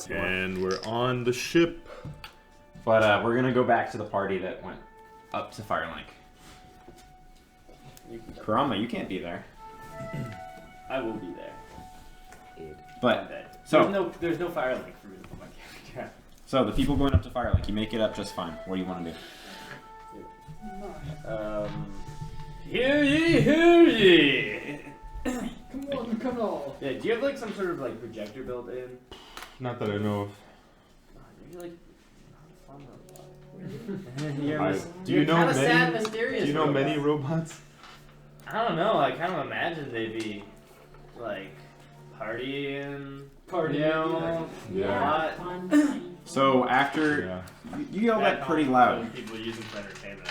And we're on the ship. But we're gonna go back to the party that went up to Firelink. Kurama, you can't be there. I will be there. But so there's no Firelink for me to put my character. So the people going up to Firelink, you make it up just fine. What do you want to do? Hear ye, hear ye! Come on. Yeah, do you have like some sort of like projector built in? Not that I know of. You're like Do you know sad, many? mysterious Do you know robots. many robots? I don't know. I kind of imagine they'd be like partying. You know, Yeah. So after you yelled that pretty loud. People use it for entertainment.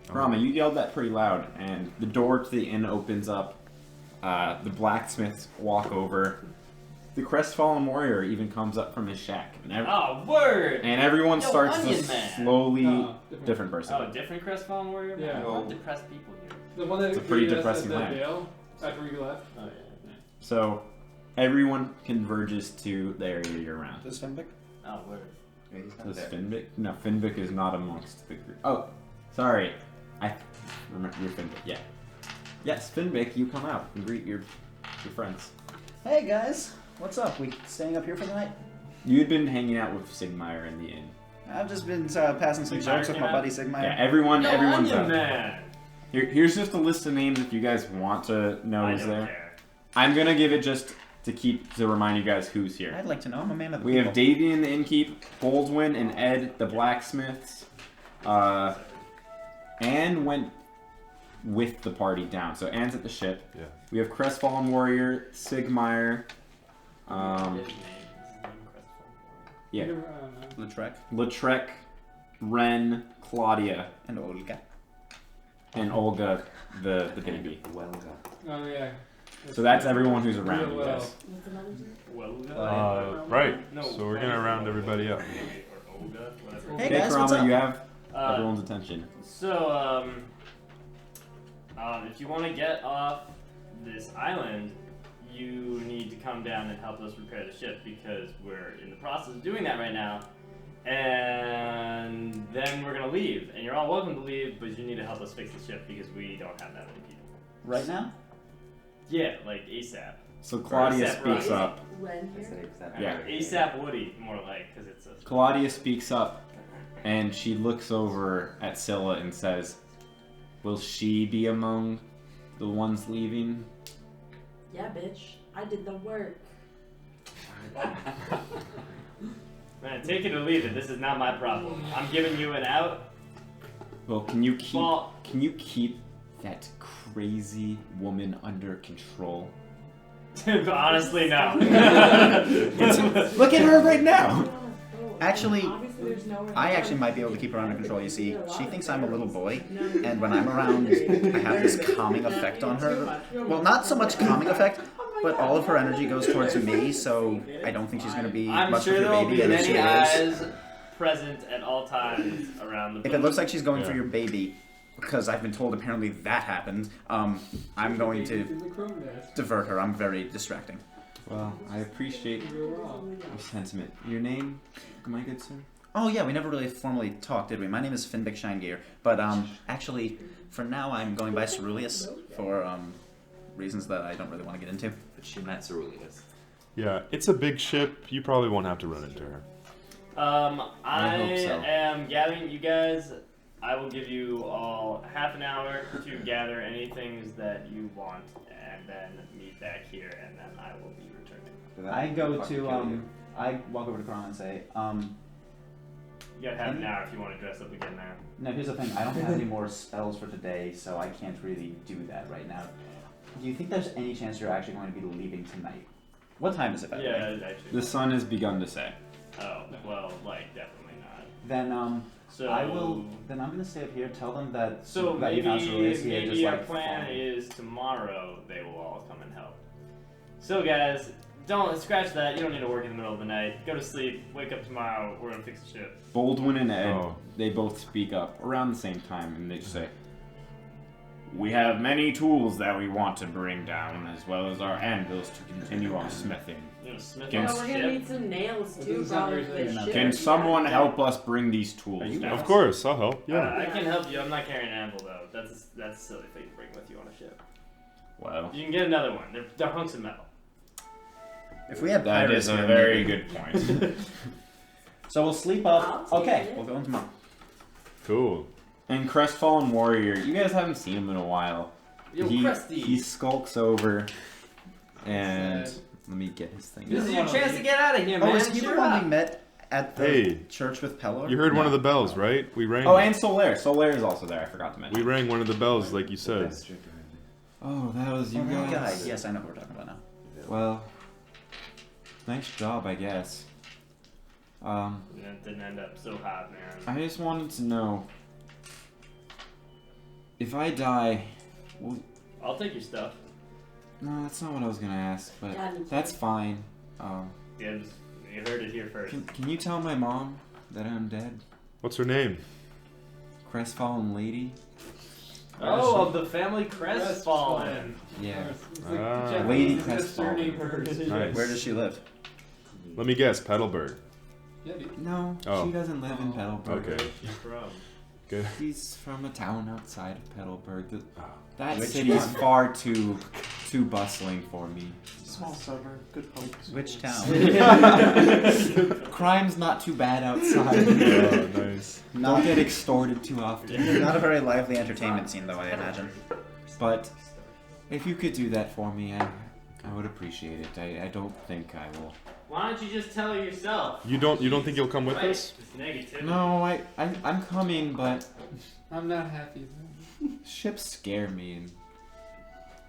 Kurama, you yelled that pretty loud, and the door to the inn opens up. The blacksmiths walk over. The crestfallen warrior even comes up from his shack. And Oh, word! And everyone starts to Onion Man. slowly... different person. Oh, different crestfallen warrior? Yeah. I love depressed people here. The one that It's a pretty depressing land. land. After we left. Oh, yeah. So everyone converges to the area you're around. Does Finbic? Oh, word. Yeah, he's not Does there. Finbic? No, Finbic is not amongst the group. Oh, sorry. I remember you're Finbic. Yeah. Yes, Finbic, you come out and greet your friends. Hey guys, what's up? We staying up here for the night? You had been hanging out with Sigmire in the inn. I've just been passing some Sigmire jokes with came my out? buddy Sigmire. Yeah, everyone's Onion out. Man! Here's just a list of names if you guys want to know I who's don't there. care. I'm gonna give it just to remind you guys who's here. I'd like to know. I'm a man of the We people. have Davian the innkeep, Baldwin and Ed the blacksmiths. Anne went with the party down, so Anne's at the ship. Yeah. We have Crestfallen Warrior, Sigmire, yeah, Lautrec Lautrec, Ren, Claudia, and Olga. and Olga the baby. Oh yeah. So that's everyone who's around you Well. guys. Right. No, So we're gonna round everybody up. Or Olga, whatever. Hey Okay, guys, what's Kurama, up? you have Uh, everyone's attention. So, if you want to get off this island, you need to come down and help us repair the ship because we're in the process of doing that right now. And then we're gonna leave, and you're all welcome to leave, but you need to help us fix the ship because we don't have that many people. Right now? Yeah, like ASAP. So Claudia ASAP speaks Rocky. up. Yeah. ASAP Woody, more like, because it's a. Claudia speaks up, and she looks over at Scylla and says, "Will she be among the ones leaving?" Yeah, bitch. I did the work. Man, take it or leave it. This is not my problem. I'm giving you an out. Well, can you keep Well- that crazy woman under control? Honestly, no. Look at her right now. Actually, Obviously, there's nowhere I to actually go. might be able to keep her under control. You see, she thinks I'm a little boy, and when I'm around, I have this calming effect on her. Well, not so much calming effect, but all of her energy goes towards me, so I don't think she's going to be I'm much sure with your there will baby, be and if she many is, eyes present at all times around the boat. if it looks like she's going for Yeah. your baby, because I've been told apparently that happened, I'm going to In the crow's nest. divert her. I'm very distracting. Well, I appreciate You're wrong. your sentiment. Your name, my good sir? Oh yeah, we never really formally talked, did we? My name is Finbic Shinegear, but actually, for now I'm going by Ceruleus for reasons that I don't really want to get into. But she met Ceruleus. Yeah, it's a big ship. You probably won't have to run into her. I hope so. am gathering you guys. I will give you all half an hour to gather any things that you want, and then meet back here, and then I will be returning. I go to I walk over to Karan and say, You got half an hour if you want to dress up again now. no, here's the thing. I don't have any more spells for today, so I can't really do that right now. Do you think there's any chance you're actually going to be leaving tonight? What time is it, by the way? Yeah, actually. The sun has begun to set. Oh, well, like, definitely not. Then So I will. Then I'm gonna stay up here. Tell them that. So that you found Ceruleus here, maybe just our like plan follow me. is tomorrow they will all come and help. So guys, don't scratch that. You don't need to work in the middle of the night. Go to sleep. Wake up tomorrow. We're gonna fix the ship. Baldwin and Ed, Oh. they both speak up around the same time, and they just say, "We have many tools that we want to bring down, as well as our anvils to continue our smithing." gonna smith Can- on Oh, the we're gonna ship. need some nails That too, doesn't sound probably very for the safe. ship. Can someone help us bring these tools? Are you down? Of course, I'll help. Yeah. I can help you. I'm not carrying an anvil though. That's a silly thing to bring with you on a ship. Well, You can get another one. They're hunks of metal. If we have that pirates is a here, very maybe. good point. So we'll sleep I'll off. take Okay, it. we'll go in tomorrow. Cool. And Crestfallen Warrior, you guys haven't seen him in a while. Yo, he Cresty. skulks over, and Sad. let me get his thing. This is your One chance of to get out of here, man. Oh, is he the Cheer one up. we met at the Hey. church with Pelor? You heard one No. of the bells, right? We rang. Oh, and Solaire. Solaire is also there. I forgot to mention. we rang one of the bells, like you said. Oh, that was you Oh, that guy. guys. Yes, I know what we're talking about now. Well, nice job, I guess. It didn't end up so hot, man. I just wanted to know if I die. Well, I'll take your stuff. no, that's not what I was gonna ask, but Yeah, me that's too. fine. Yeah, you heard it here first. Can you tell my mom that I'm dead? What's her name? Crestfallen lady. Oh, of the family Crestfallen. Yeah. It's like Ah. Japanese Lady is the Crestfallen. surname hers. Nice. Where does she live? Let me guess, Petalburg. Yeah, dude. No, Oh. she doesn't live in Petalburg. Okay. From. Good. She's from a town outside of Petalburg. Oh. That Which city is one? far too bustling for me. Small suburb, good folks. Which town? Crime's not too bad outside. Oh, nice. Don't Not, get extorted too often. not a very lively entertainment scene, though, I imagine. But if you could do that for me, I would appreciate it. I don't think I will. Why don't you just tell her yourself? You don't think you'll come with Right, us? It's negativity. No, I'm coming, but I'm not happy. ships scare me,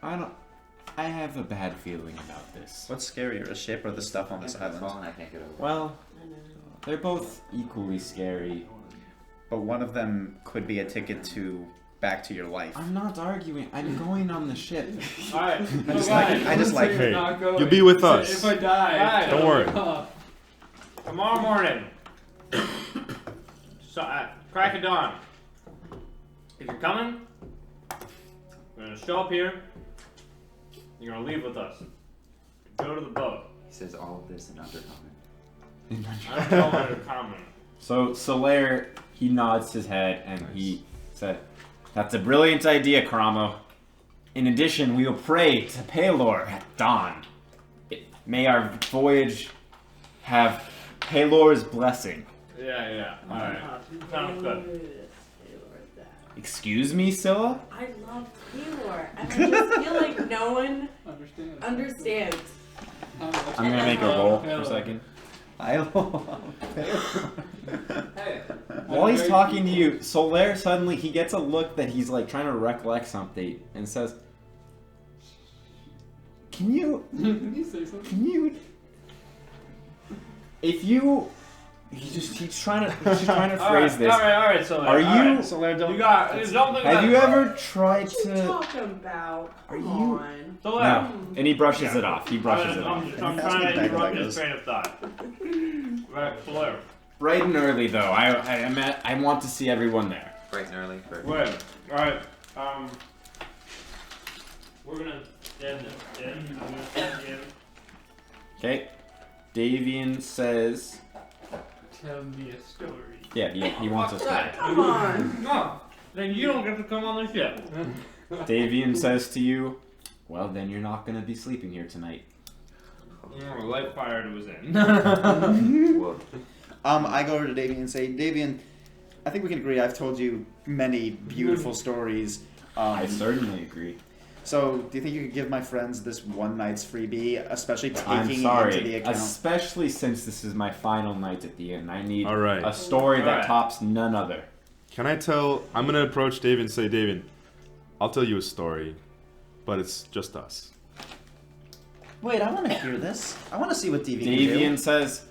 and I have a bad feeling about this. What's scarier, a ship or the stuff on this island? I can't get over. Well, I know. they're both equally scary. But one of them could be a ticket to back to your life. I'm not arguing. I'm going on the ship. Alright, I just like. Hey, Not going. you'll be with If us. I die, Alright. Don't worry. tomorrow morning. So, crack of dawn. If you're coming, we're gonna show up here. You're gonna leave with us. Go to the boat. He says all of this in undercommon. I don't know what you're coming. So Solaire, he nods his head and he said, "That's a brilliant idea, Karamo. In addition, we will pray to Pelor at dawn. May our voyage have Pelor's blessing." Yeah. Alright. Sounds good. Excuse me, Scylla? I love Taylor, and I just feel like no one Understand. understands. I'm gonna make a roll for a second. I Hey. While he's talking to you, Solaire suddenly he gets a look that he's like trying to recollect something and says, Can you Did you say something? Can you? If you, he's trying to phrase this. Alright, so Are you? Solaire, don't. You got. Don't think Have that- you ever tried What you to? talking about? Are Come you- on. So No. And he brushes it off. He brushes it I'm off. trying That's what to that interrupt goes. his train of thought. Right, Fleur. Bright and early though. I want to see everyone there. Bright and early. Perfect. Wait. Alright. We're gonna end it. I'm gonna send you. Okay. Davian says, Tell me a story. yeah, he wants us there. Come on. No. Then you don't get to come on the ship. Davian says to you, well then you're not gonna be sleeping here tonight. Light fire was in. Whoa. I go over to Davian and say, Davian, I think we can agree. I've told you many beautiful stories. I certainly agree. So, do you think you could give my friends this one night's freebie, especially I'm taking sorry, into the account? especially since this is my final night at the inn. I need All right. a story that Alright. tops none other. Can I tell? I'm gonna approach David and say, David, I'll tell you a story, but it's just us. Wait, I want to hear this. I want to see what Davian can Davian says,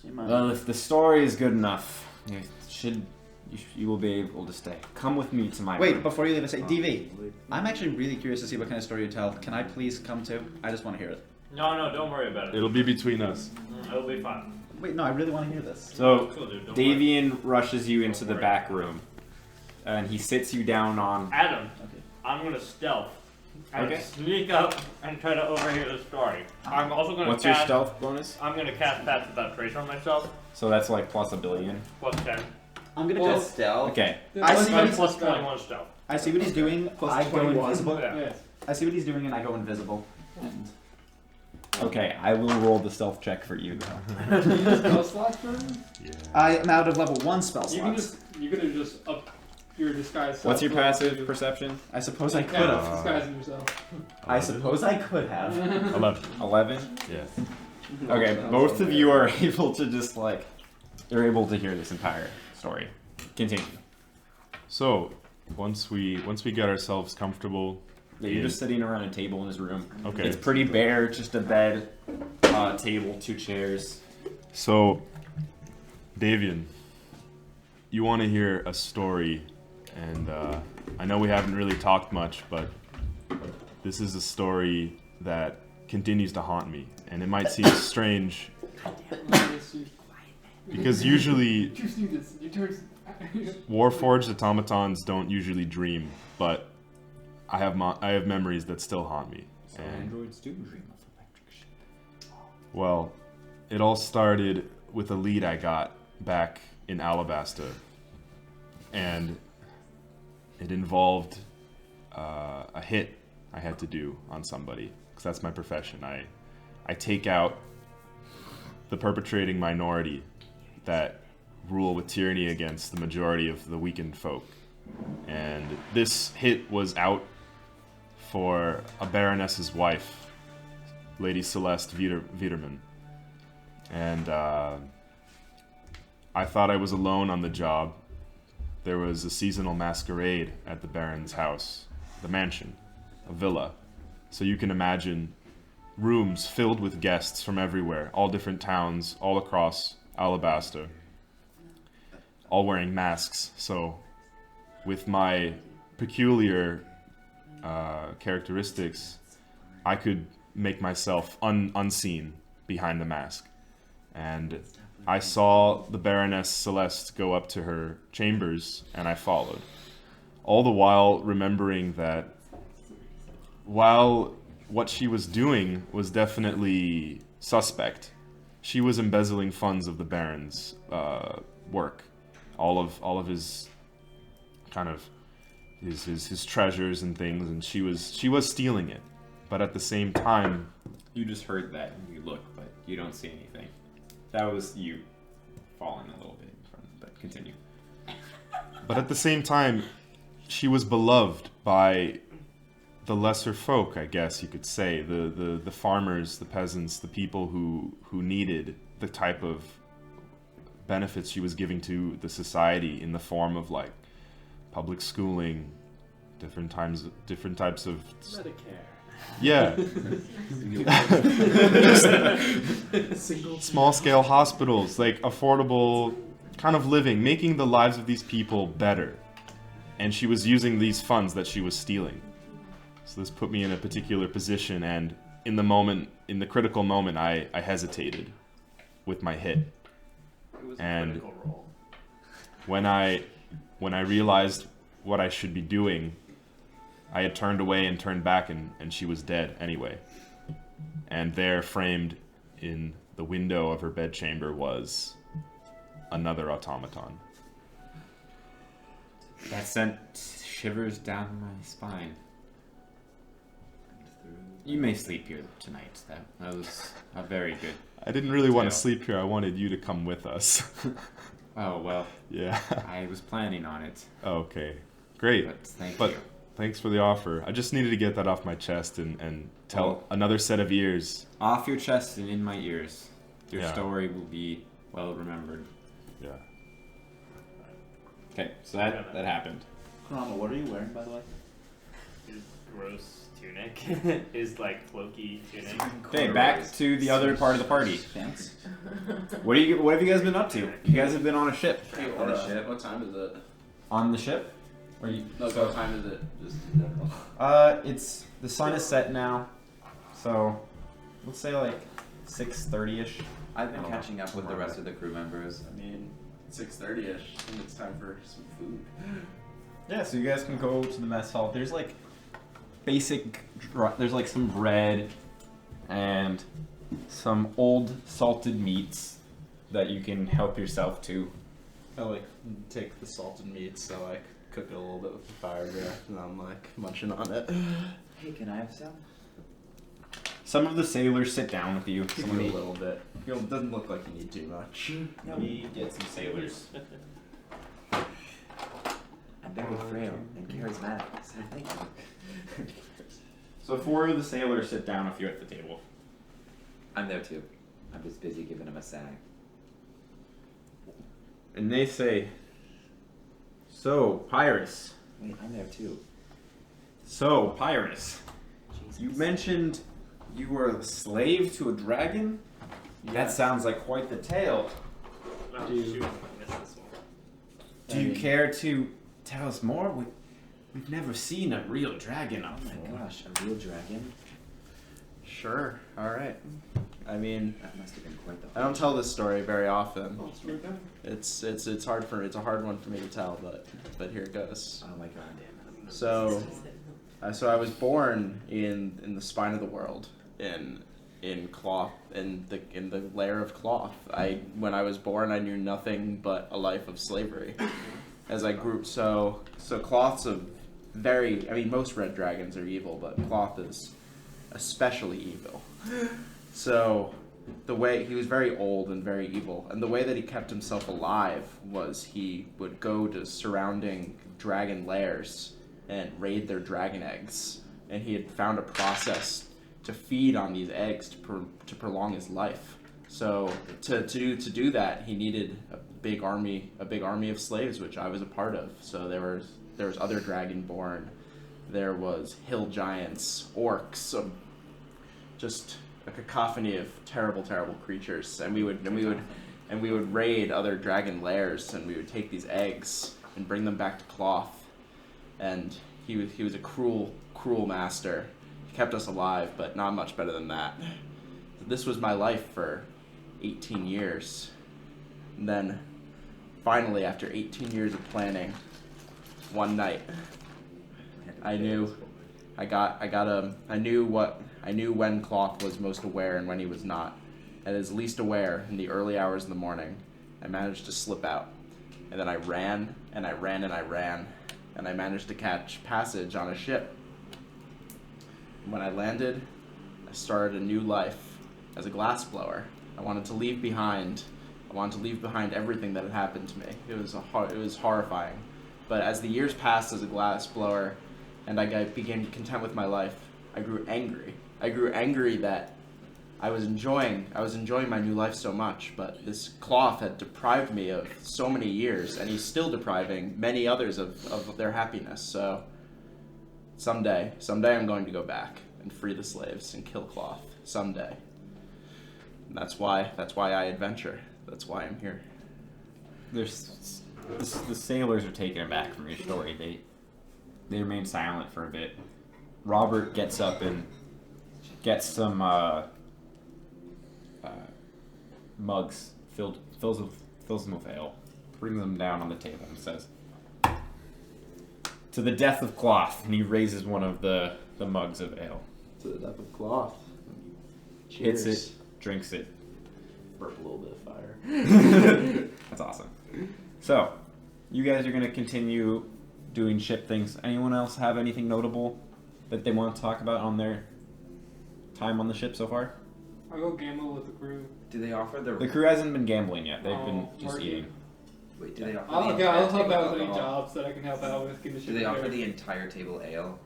do. well, if the story is good enough, you will be able to stay. Come with me to my Wait, room. before you leave, I say, DV, I'm actually really curious to see what kind of story you tell. Can I please come too? I just want to hear it. No, don't worry about it. It'll be between us. It'll be fine. Wait, no, I really want to hear this. So, Cool, dude. Don't worry. Davian rushes you into the back room, and he sits you down on... Adam, Okay. I'm gonna stealth I Okay. sneak up and try to overhear the story. I'm also gonna What's your cast. stealth bonus? I'm gonna cast Pass Without Trace on myself. So that's like plus a billion. Plus 10. I'm gonna Well, go. Stealth. Okay. I see what I'm he's. plus 21 stealth. I see what he's doing. I go invisible. Yeah. Yes. I see what he's doing, and I go invisible. And Okay, I will roll the stealth check for you though. Can you use spell slots for him? Yeah. I am out of level 1 spell You can slots. just you could have just up your disguise. self What's your to level passive 2. perception? I suppose I could Yeah, have. disguising yourself. I suppose I could have. 11. 11. Yes. Okay, both of you are able to just like, you're able to hear this entire story. Continue. So, once we get ourselves comfortable, Yeah, you're just sitting around a table in his room. okay. It's pretty bare, just a bed, table, 2 chairs. So, Davian, you want to hear a story, and I know we haven't really talked much, but this is a story that continues to haunt me, and it might seem strange because usually You do this. You turn. Warforged automatons don't usually dream, but I have memories that still haunt me. So And, androids do dream of electric sheep. well, it all started with a lead I got back in Alabasta, and it involved a hit I had to do on somebody, because that's my profession. I take out the perpetrating minority that rule with tyranny against the majority of the weakened folk. And this hit was out for a baroness's wife, Lady Celeste Viderman. And I thought I was alone on the job. There was a seasonal masquerade at the Baron's house, the mansion, a villa. So you can imagine rooms filled with guests from everywhere, all different towns, all across Alabasta, all wearing masks. So with my peculiar characteristics, I could make myself unseen behind the mask. And I saw the Baroness Celeste go up to her chambers, and I followed. All the while remembering that while what she was doing was definitely suspect, she was embezzling funds of the Baron's work. All of his kind of his treasures and things, and she was stealing it. But at the same time, You just heard that and you look, but you don't see anything. That was you falling a little bit in front, but continue. But at the same time, she was beloved by the lesser folk, I guess you could say. The farmers, the peasants, the people who needed the type of benefits she was giving to the society in the form of like public schooling, different types of Medicare. yeah, small scale hospitals, like affordable kind of living, making the lives of these people better. And she was using these funds that she was stealing. So this put me in a particular position, and in the critical moment, I hesitated with my hit. It was And- a critical role. When I realized what I should be doing, I had turned away and turned back, and she was dead anyway. And there, framed in the window of her bedchamber, was another automaton. That sent shivers down my spine. You may sleep here tonight. That was a very good. I didn't really want to Tale. sleep here. I wanted you to come with us. Oh well, Yeah. I was planning on it, Okay. Great. but thank But you. thanks for the offer. I just needed to get that off my chest and tell Well- another set of ears. Off your chest and in my ears. Your Yeah. story will be well remembered. Yeah. Okay, so that happened. Kurama, what are you wearing, by the way? His gross tunic. His like floky tunic. Okay, back to the other part of the party. Thanks. What have you guys been up to? You guys have been on a ship. Hey, on the ship. What time is it? On the ship? Or you? No, so what time is it? Just in general. It's the sun is set now, so let's say like 6:30ish. I've been Oh, catching up with the rest of the crew members. I mean, 6:30ish, and it's time for some food. Yeah, so you guys can go to the mess hall. There's like basic. There's like some bread and some old salted meats that you can help yourself to. I like take the salted meat, so I cook it a little bit with the fire breath, and I'm like munching on it. Hey, can I have some? Some of the sailors sit down with you. Give me a little bit. It doesn't look like you need too much. Let me get some sailors. I'm very frail and charismatic, so thank you. So 4 of the sailors sit down with you at the table. I'm there too. I'm just busy giving him a sag. And they say, "So, Pyrrhus. Wait, I'm there too. So, Pyrrhus. Jesus. You mentioned you were a slave to a dragon? That sounds like quite the tale. Oh, Dude. shoot, I missed this one. Do you care to tell us more? We've never seen a real dragon up Oh my before. gosh, a real dragon? Sure. All right. I mean, That must have been quite the. I don't tell this story very often. Oh, it's right there. It's a hard one for me to tell, but here it goes. Oh my god. So I was born in the spine of the world, in cloth, in the lair of cloth. When I was born, I knew nothing but a life of slavery. As I grew, so cloth's a very. I mean, most red dragons are evil, but cloth is especially evil. So the way he was very old and very evil, and the way that he kept himself alive was he would go to surrounding dragon lairs and raid their dragon eggs, and he had found a process to feed on these eggs to prolong his life. So to do that, he needed a big army of slaves, which I was a part of. So there was other dragonborn, there was hill giants, orcs, just a cacophony of terrible creatures, and we would raid other dragon lairs, and we would take these eggs and bring them back to cloth. And he was a cruel master. He kept us alive, but not much better than that. This was my life for 18 years. And then finally, after 18 years of planning, one night I knew when Cloth was most aware and when he was not. At his least aware, in the early hours of the morning, I managed to slip out. And then I ran, and I ran, and I ran, and I managed to catch passage on a ship. When I landed, I started a new life as a glassblower. I wanted to leave behind everything that had happened to me. It was horrifying. But as the years passed as a glassblower, and I became content with my life, I grew angry. I grew angry that I was enjoying my new life so much, but this Cloth had deprived me of so many years, and he's still depriving many others of their happiness. So someday I'm going to go back and free the slaves and kill Cloth. Someday. And that's why I adventure. That's why I'm here. The sailors are taken aback from your story. They remain silent for a bit. Robert gets up and gets some mugs, fills them with ale, brings them down on the table, and says, "To the death of Cloth." And he raises one of the mugs of ale. To the death of Cloth. Hits it, drinks it. Burp a little bit of fire. That's awesome. So, you guys are going to continue doing ship things. Anyone else have anything notable that they want to talk about on their time on the ship so far? I'll go gamble with the crew. Do they offer the? The crew hasn't been gambling yet. They've been just working. eating. Wait, do they offer? I'll the entire help table out with any alcohol? jobs that I can help out with. Give the Do ship they offer repair. the entire table ale?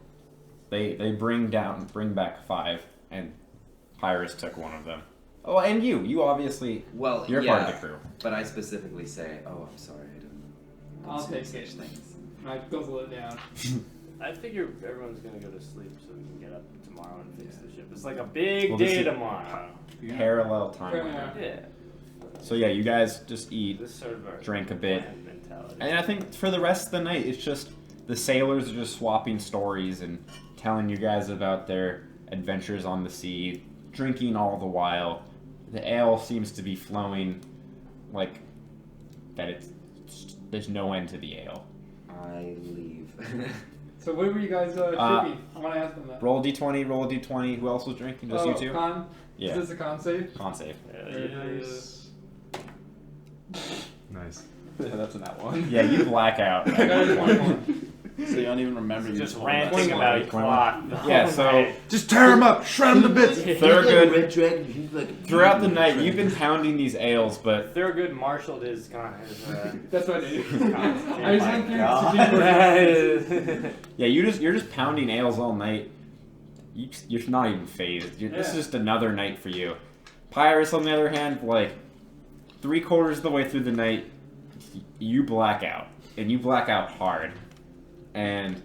They bring back 5, and Pyrrhus took one of them. Oh, and you obviously, Well, you're yeah, part of the crew. but I specifically say, "Oh, I'm sorry, I didn't." I'll consume take such it. things. I guzzle it down. I figure everyone's gonna go to sleep so we can get up tomorrow and fix the ship. It's like a big Well, this day is- tomorrow. Parallel timeline. Yeah. Yeah. So yeah, you guys just eat, This sort of our drink a bit. planned mentality. and I think for the rest of the night, it's just the sailors are just swapping stories and telling you guys about their adventures on the sea, drinking all the while. The ale seems to be flowing like that. There's no end to the ale. I leave. So what were you guys drinking? I want to ask them that. Roll a d20. Roll a d20. Who else was drinking? Just you two. Con? Yeah. Is this a con save? Con save. Nice. Nice. Yeah, that's in that one. Yeah, you black out. I got a 21. So you don't even remember. You Just told us. ranting about cloth. Yeah, so Just tear him up, shred him to bits. Thurgood, Red Dragon, he's like throughout the night, you've been pounding these ales, but Thurgood marshaled his That's what I did. Oh I just went through God. yeah, you're just pounding ales all night. You're not even phased. This is just another night for you. Pyrus, on the other hand, like 3/4 of the way through the night, you black out, and you black out hard. And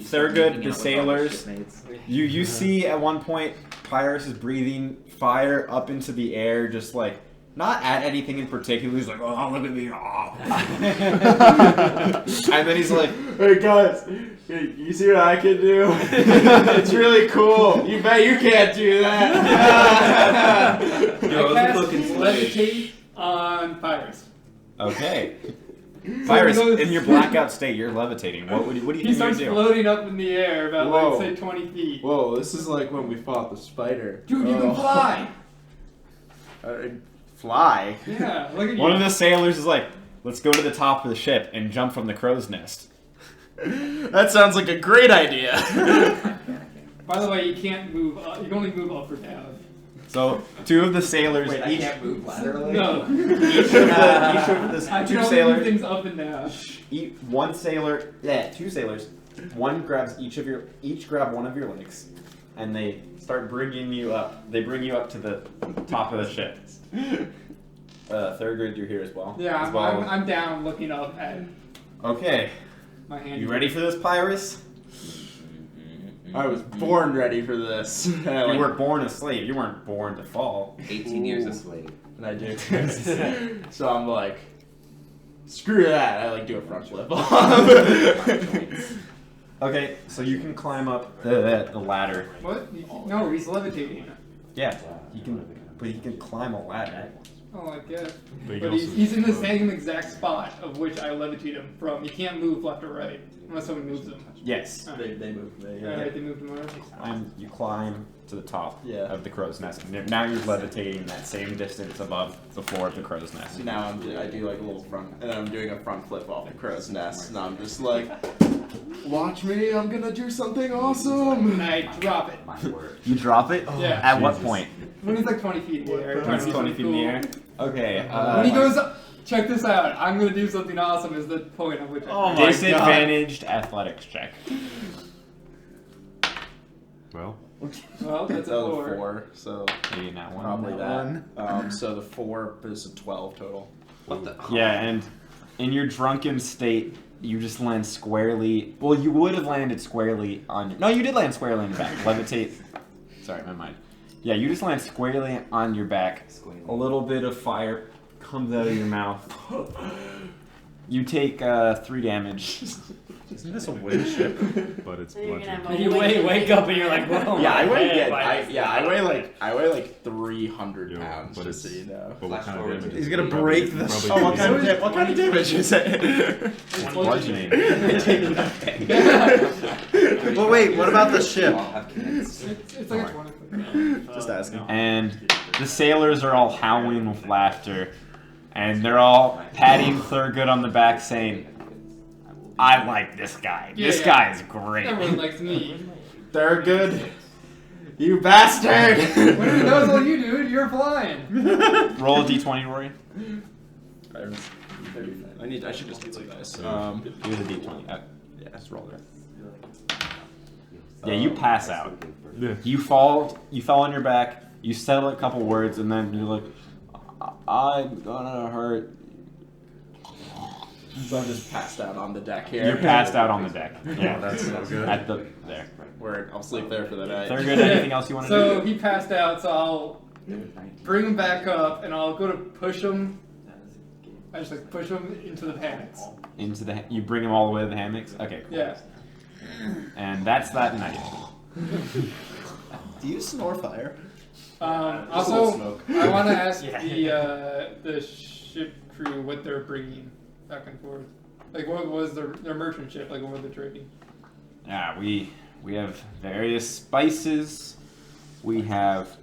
Thurgood, the sailors, you see at one point Pyrus is breathing fire up into the air, just like not at anything in particular. He's like, "Oh, look at me!" Oh. And then he's like, Hey guys, you see what I can do? It's really cool. You bet you can't do that. I cast levitate on Pyrus. "Okay." So Pyrus, he goes- in your blackout state, you're levitating. What do you He think you're starts gonna do? floating up in the air about, Whoa. like, say, 20 feet. Whoa, this is like when we fought the spider. Dude, you can fly! Fly? Yeah, look at you. One of the sailors is like, "Let's go to the top of the ship and jump from the crow's nest." That sounds like a great idea. By the way, you can't move up. You can only move up or down. So 2 of the sailors, Wait, I each can't move laterally? No. each of the I can 2 only move sailors, things up and down. one sailor, 2 sailors, one grabs each grab one of your legs, and they start bringing you up. They bring you up to the top of the ship. Thurgood, you're here as well. Yeah, As well. I'm down looking up at Okay, my hand. you ready for this, Pyrus? I was born ready for this. And I You were born a slave. You weren't born to fall. 18 years a slave. And I do. So I'm like, screw that. I like do a front flip. Okay, so you can climb up the ladder. What? No, he's levitating. Yeah, he can, but he can climb a ladder. Oh, I guess. But you But can he's, also he's in the float. same exact spot of which I levitate him from. He can't move left or right unless someone moves him. Yes. They moved me. Alright, they moved him over. You climb to the top Yeah. of the crow's nest. And now you're levitating that same distance above the floor of the crow's nest. So now I do like a little front, and I'm doing a front flip off the crow's nest, and I'm just like, watch me, I'm gonna do something awesome. And I drop it. My word. You drop it? Yeah. At what Jesus. point? When he's like 20 feet in the air. trying to do 20 feet in the air? something Okay. cool. When he goes up, check this out. I'm gonna do something awesome is the point at which I Oh disadvantaged athletics check. Well, Well, that's a That was 4. 4, so Maybe not one. probably Not that. one. So the 4 is a 12 total. What the? Yeah, and in your drunken state, you just land squarely. Well, you would have landed squarely on. No, you did land squarely on your back. Levitate. Sorry, my mind. Yeah, you just land squarely on your back. A little bit of fire comes out of your mouth. You take 3 damage. Isn't this a wooden ship? but it's So you're gonna bludgeoning. have a You wake up and you're like, whoa. Yeah, I my weigh. head, Yeah, why- I weigh like 300 Yo, pounds. but Just so it's- you know. But what Flash kind of forward damage? to- is He's it? gonna Probably- break the probably ship. Oh, damage. what kind of damage is it? Bludgeoning. Well, wait, what about the ship? I'll have kids. It's like a 20 foot. Just asking. And the sailors are all howling with laughter. And they're all patting Thurgood on the back saying, "I like this guy. This Yeah. guy is great." Everyone likes me. Thurgood, you bastard! That was all you do. You're flying. Roll a d20, Rory. I should just do some dice. Here's a d20. Yeah, Just roll it. Yeah, you pass out. Yeah. You fall on your back, you settle a couple words, and then you're like, "I'm gonna hurt." So I'm just passed out on the deck here. You're passed out on the deck. Yeah, That's so good. at the there. Where I'll sleep there for the night. Thurgood, anything else you want to So do? he passed out, so I'll bring him back up and I'll go to push him. I just like push him into the hammocks. Into the you bring him all the way to the hammocks. Okay, cool. Yeah. And that's that night. Do you snore fire? Also, smoke. I want to ask Yeah. the ship crew what they're bringing back and forth. Like, what was their merchant ship? Like, what were they trading? Yeah, we have various spices. We have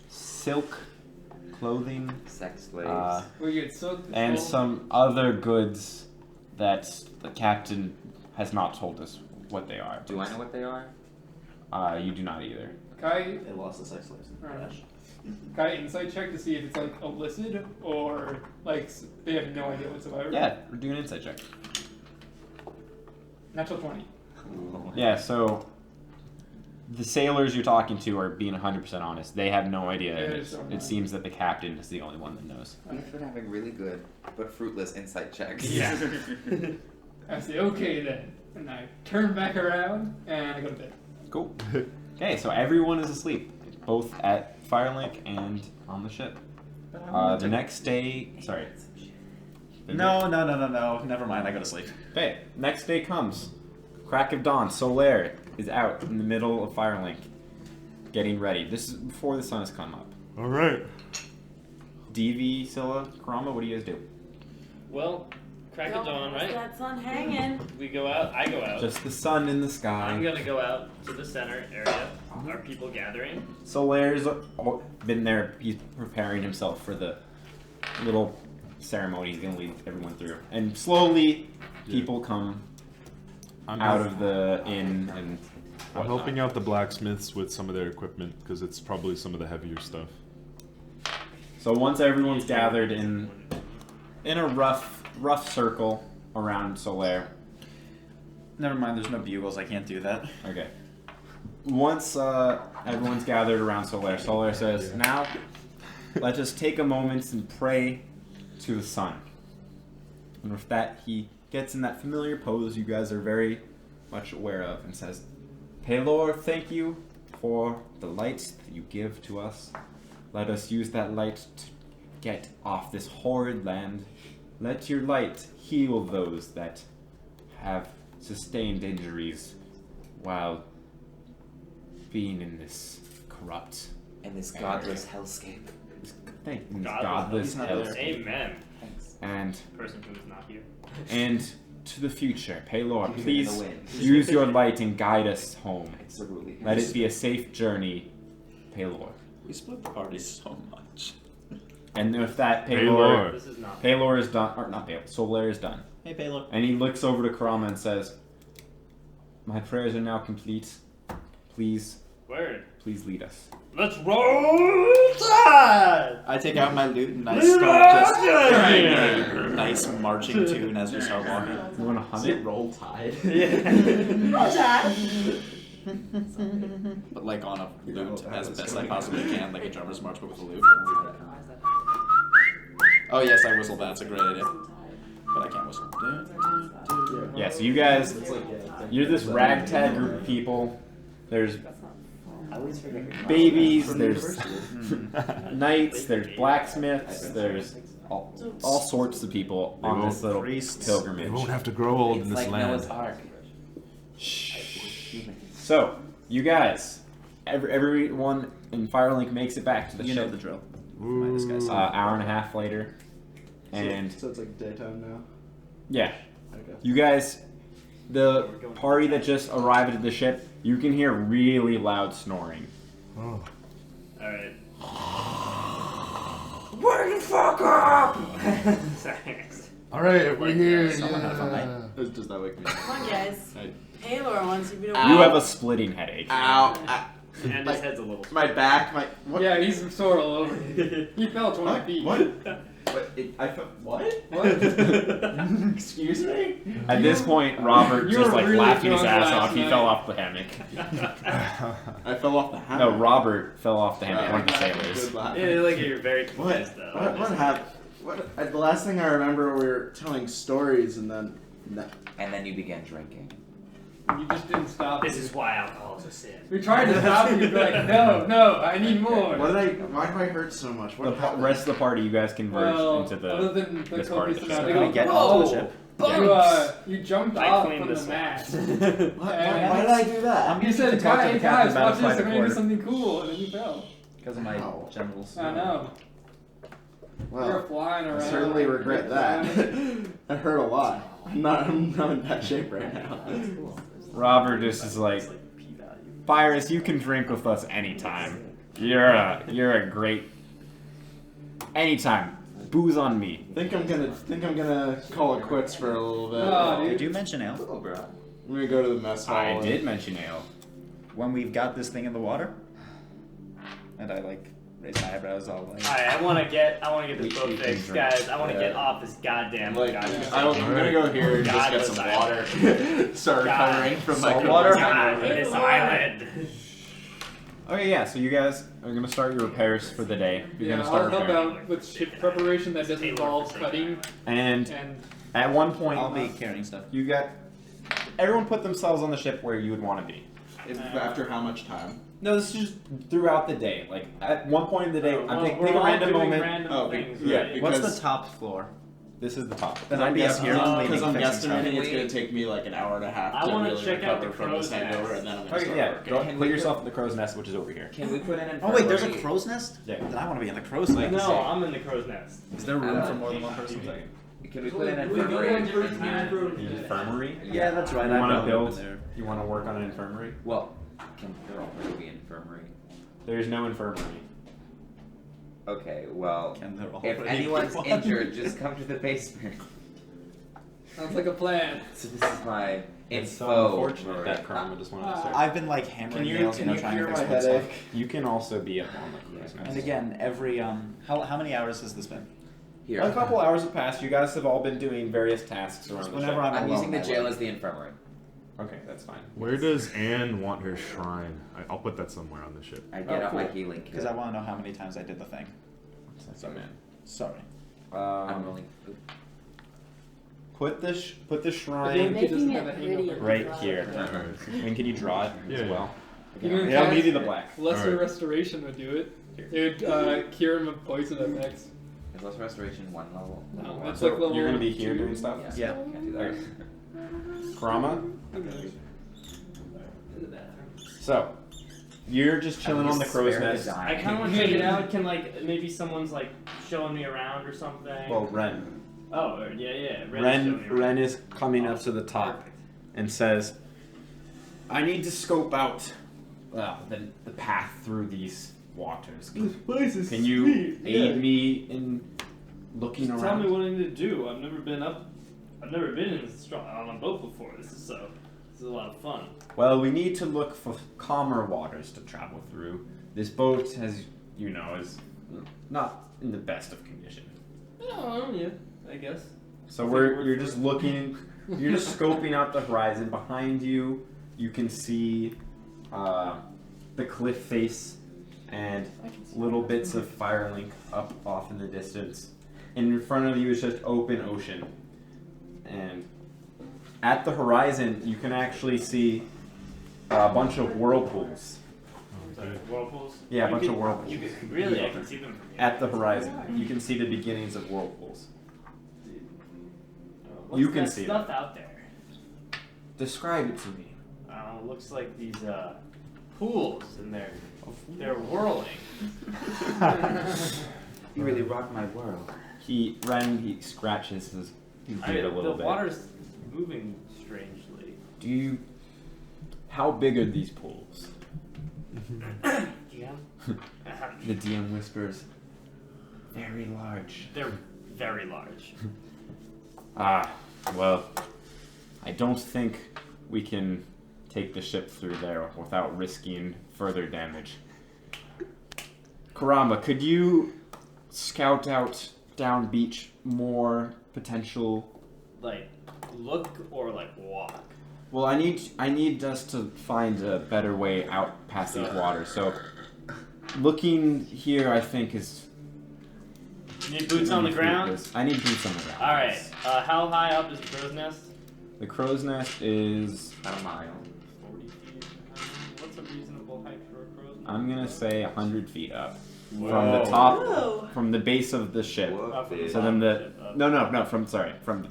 silk clothing. Sex slaves. We get silk And some other goods that the captain has not told us what they are. Do I know what they are? You do not either. Kai, They lost the sex slaves in the crash. Kai, insight check to see if it's like illicit or like they have no idea whatsoever. Yeah, we're doing an insight check. Natural 20. Yeah, so the sailors you're talking to are being 100% honest. They have no idea. Yeah, And it's so it nice. seems that the captain is the only one that knows. We've been having really good but fruitless insight checks. Yeah. I say, okay then. And I turn back around and I go to bed. Cool. Okay, so everyone is asleep, both at Firelink and on the ship. The next day, sorry. No. Never mind. I go to sleep. Okay, next day comes. Crack of dawn. Solaire is out in the middle of Firelink, getting ready. This is before the sun has come up. All right. DV, Scylla, Karama, what do you guys do? Well, crack of dawn, right? That sun hanging. We go out. I go out. Just the sun in the I'm sky. gonna go out to the center area. Are people gathering? Solaire's been there. He's preparing himself for the little ceremony he's gonna lead everyone through. And slowly, people come out of the inn and I'm whatnot. helping out the blacksmiths with some of their equipment because it's probably some of the heavier stuff. So once everyone's gathered in a rough circle around Solaire. Never mind. There's no bugles. I can't do that. Okay. Once everyone's gathered around Solaire, Solaire says, "Now, let us take a moment and pray to the sun." And with that, he gets in that familiar pose you guys are very much aware of and says, "Pelor, thank you for the light that you give to us. Let us use that light to get off this horrid land. Let your light heal those that have sustained injuries while being in this corrupt, In this godless hellscape. godless hell. Amen. Thanks. And Person who is not here. to the future, Pelor, Even in please the wind. use your light and guide us home. Absolutely. Let it be a safe journey, Pelor. We split the party so much. And with that, Pelor. This is not. Pelor is done, or not Pelor, Solaire is done. Hey, Baylor. And he looks over to Karama and says, "My prayers are now complete. Please Word. lead us." Let's roll tide! I take out my lute and I Leave start us just here! playing a nice marching tune as we start walking. You want to hum it? Roll tide. But like on a lute as best I possibly can, like a drummer's march, but with a lute. Oh yes, I whistle that. It's a great idea. But I can't whistle. Yeah, so you guys, you're this ragtag group of people. There's babies, there's knights, there's blacksmiths, there's all sorts of people on this little They pilgrimage. won't have to grow old in It's this like land. Noah's Ark. So, you guys, everyone in Firelink makes it back to the You know ship. the drill. Ooh. This guy's Hour and a half later, and So it's like daytime now? yeah, Okay. you guys, the party that just arrived at the ship, you can hear really loud snoring. Oh. Alright. Wake the fuck up! Sorry. All right, we're here. Someone had a fun night. Does that wake me Come on, guys. Hey. Paylor wants you to be You have a splitting headache. Ow. And his head's a little. My back, my. What? Yeah, he's sore all over. He fell 20 feet. I felt. What? What? Excuse me? At this point, Robert You just were like really laughing his drunk ass last off. He night. fell off the hammock. I fell off the hammock. No, Robert fell off the hammock. One of the sailors. Good laugh. Yeah, like you're very What? confused though. What happened? The last thing I remember, we were telling stories, and then. And then you began drinking. You just didn't stop. This is why alcohol's a sin. We tried to stop you, but like, no, I need more. What did I? Why do I hurt so much? The What happened? rest of the party, you guys converge Well, into other the. than the this part of copious the amount, ship. they Can we go, get "Whoa!" onto the ship? You jumped I off cleaned from this the up. mast. Why did I do that? You said, to talk to the guys, captain about watch a fight this, I'm gonna do quarter." something cool, and then you fell. Because of my Ow. genitals. I know. Well, You're flying I around. certainly regret that. That hurt a lot. I'm not in bad shape right now. Robert just is like, Virus, you can drink with us anytime. You're a great. Anytime. Booze on me. Think I'm gonna call it quits for a little bit. Oh, dude. Did you mention ale? Oh, bro. I'm gonna go to the mess hall. I did mention ale. When we've got this thing in the water? And I like raise my eyebrows all like. Alright, I wanna get this boat we can fixed, drink. guys. I wanna Yeah. get off this goddamn I'm gonna go here and just get some Godless water. Start recovering from my Salt water? God, this island. Okay, yeah. So you guys are gonna start your repairs for the day. You're Yeah, gonna I'll start help repairing. out with ship preparation that doesn't involve cutting And and at one point, I'll be carrying stuff. you got everyone put themselves on the ship where you would want to be. After how much time? No, this is just throughout the day. Like at one point in the day, Well, take we're a all random doing moment. random Oh, things, yeah, right? What's because- the top floor? This is the top. Then I'd be up here Because I'm fixing stuff. guesstimating it's gonna take me like an hour and a half I to wanna really check out recover the from this crow's hangover, nest. and then I'm gonna Okay, start yeah. working. Go Can put we yourself in the crow's nest, which is over here. Can we put in Oh wait, there's a infirmary? crow's nest? Yeah. Then I want to be in the crow's nest. No, I'm in the crow's nest. Is there room for more than one person? Can we put in We go infirmary? one person in the room. Infirmary. Yeah, that's right. You I'd want to probably build? open there. You want to work on an infirmary? Well, can there already be infirmary? There's no infirmary. Okay, well, Can there if already anyone's be one? injured, just come to the basement. Sounds like a plan. So this is my It's so info. unfortunate that Karma just wanted to start. I've been like hammering nails, trying to fix wood stuff. You can also be up on the cruise nest. And again, every how many hours has this been? Here. A couple hours have passed. You guys have all been doing various tasks around the Whenever ship. I'm I'm alone, using the I jail like- as the infirmary. Okay, that's fine. Where does Anne want her shrine? I'll put that somewhere on the ship. I get out my cool. healing kit. Because I want to know how many times I did the thing. So, man. Sorry. I'm rolling. Put the I think shrine he doesn't have a Making it hangover. pretty right and here. Alright. And can you draw it Yeah, as yeah. well? Even Yeah, I'll cast give you the black. Lesser Alright. restoration would do it. It would cure him of poison effects. Is lesser restoration one level? No, One. that's So like level you're gonna be here 2. doing stuff. Yeah. Yeah. Can't do that. Okay. Karama. So you're just chilling on the crow's nest. I kind of want to check it out. Can like maybe someone's like showing me around or something? Well, Ren. Oh, yeah. Ren's showing me around. Ren is coming up to the top and says, "I need to scope out the path through these waters. Can you aid me in looking Just around?" tell me what I need to do. I've never been on a boat before. This is a lot of fun. Well, we need to look for calmer waters to travel through. This boat, as you know, is not in the best of condition. Oh, yeah, I guess. So Fair word you're for just it. looking, you're just scoping out the horizon. Behind you, you can see the cliff face and little bits of Firelink up off in the distance. And in front of you is just open ocean. And at the horizon, you can actually see a bunch of whirlpools. Sorry, whirlpools? Yeah, a You bunch can- of whirlpools. You can, really, I can see them from here. At the horizon, you can see the beginnings of whirlpools. What's you can that see stuff out there? Describe it to me. Looks like these pools, and they're whirling. You really rock my world. He scratches his beard a little the bit. water's moving strangely. How big are these pools? Yeah. The DM whispers, very large. They're very large. Well, I don't think we can take the ship through there without risking further damage. Karamba, could you scout out down beach more potential? Like, look or like walk. Well, I need us to find a better way out past these waters. So, looking here, I think is. You need boots on the ground? I need boots on the ground. Alright, how high up is the crow's nest? The crow's nest is. About a mile. 40 feet. What's a reasonable height for a crow's nest? I'm gonna say 100 feet up from the Whoa. top, Whoa. from the base of the ship. So then from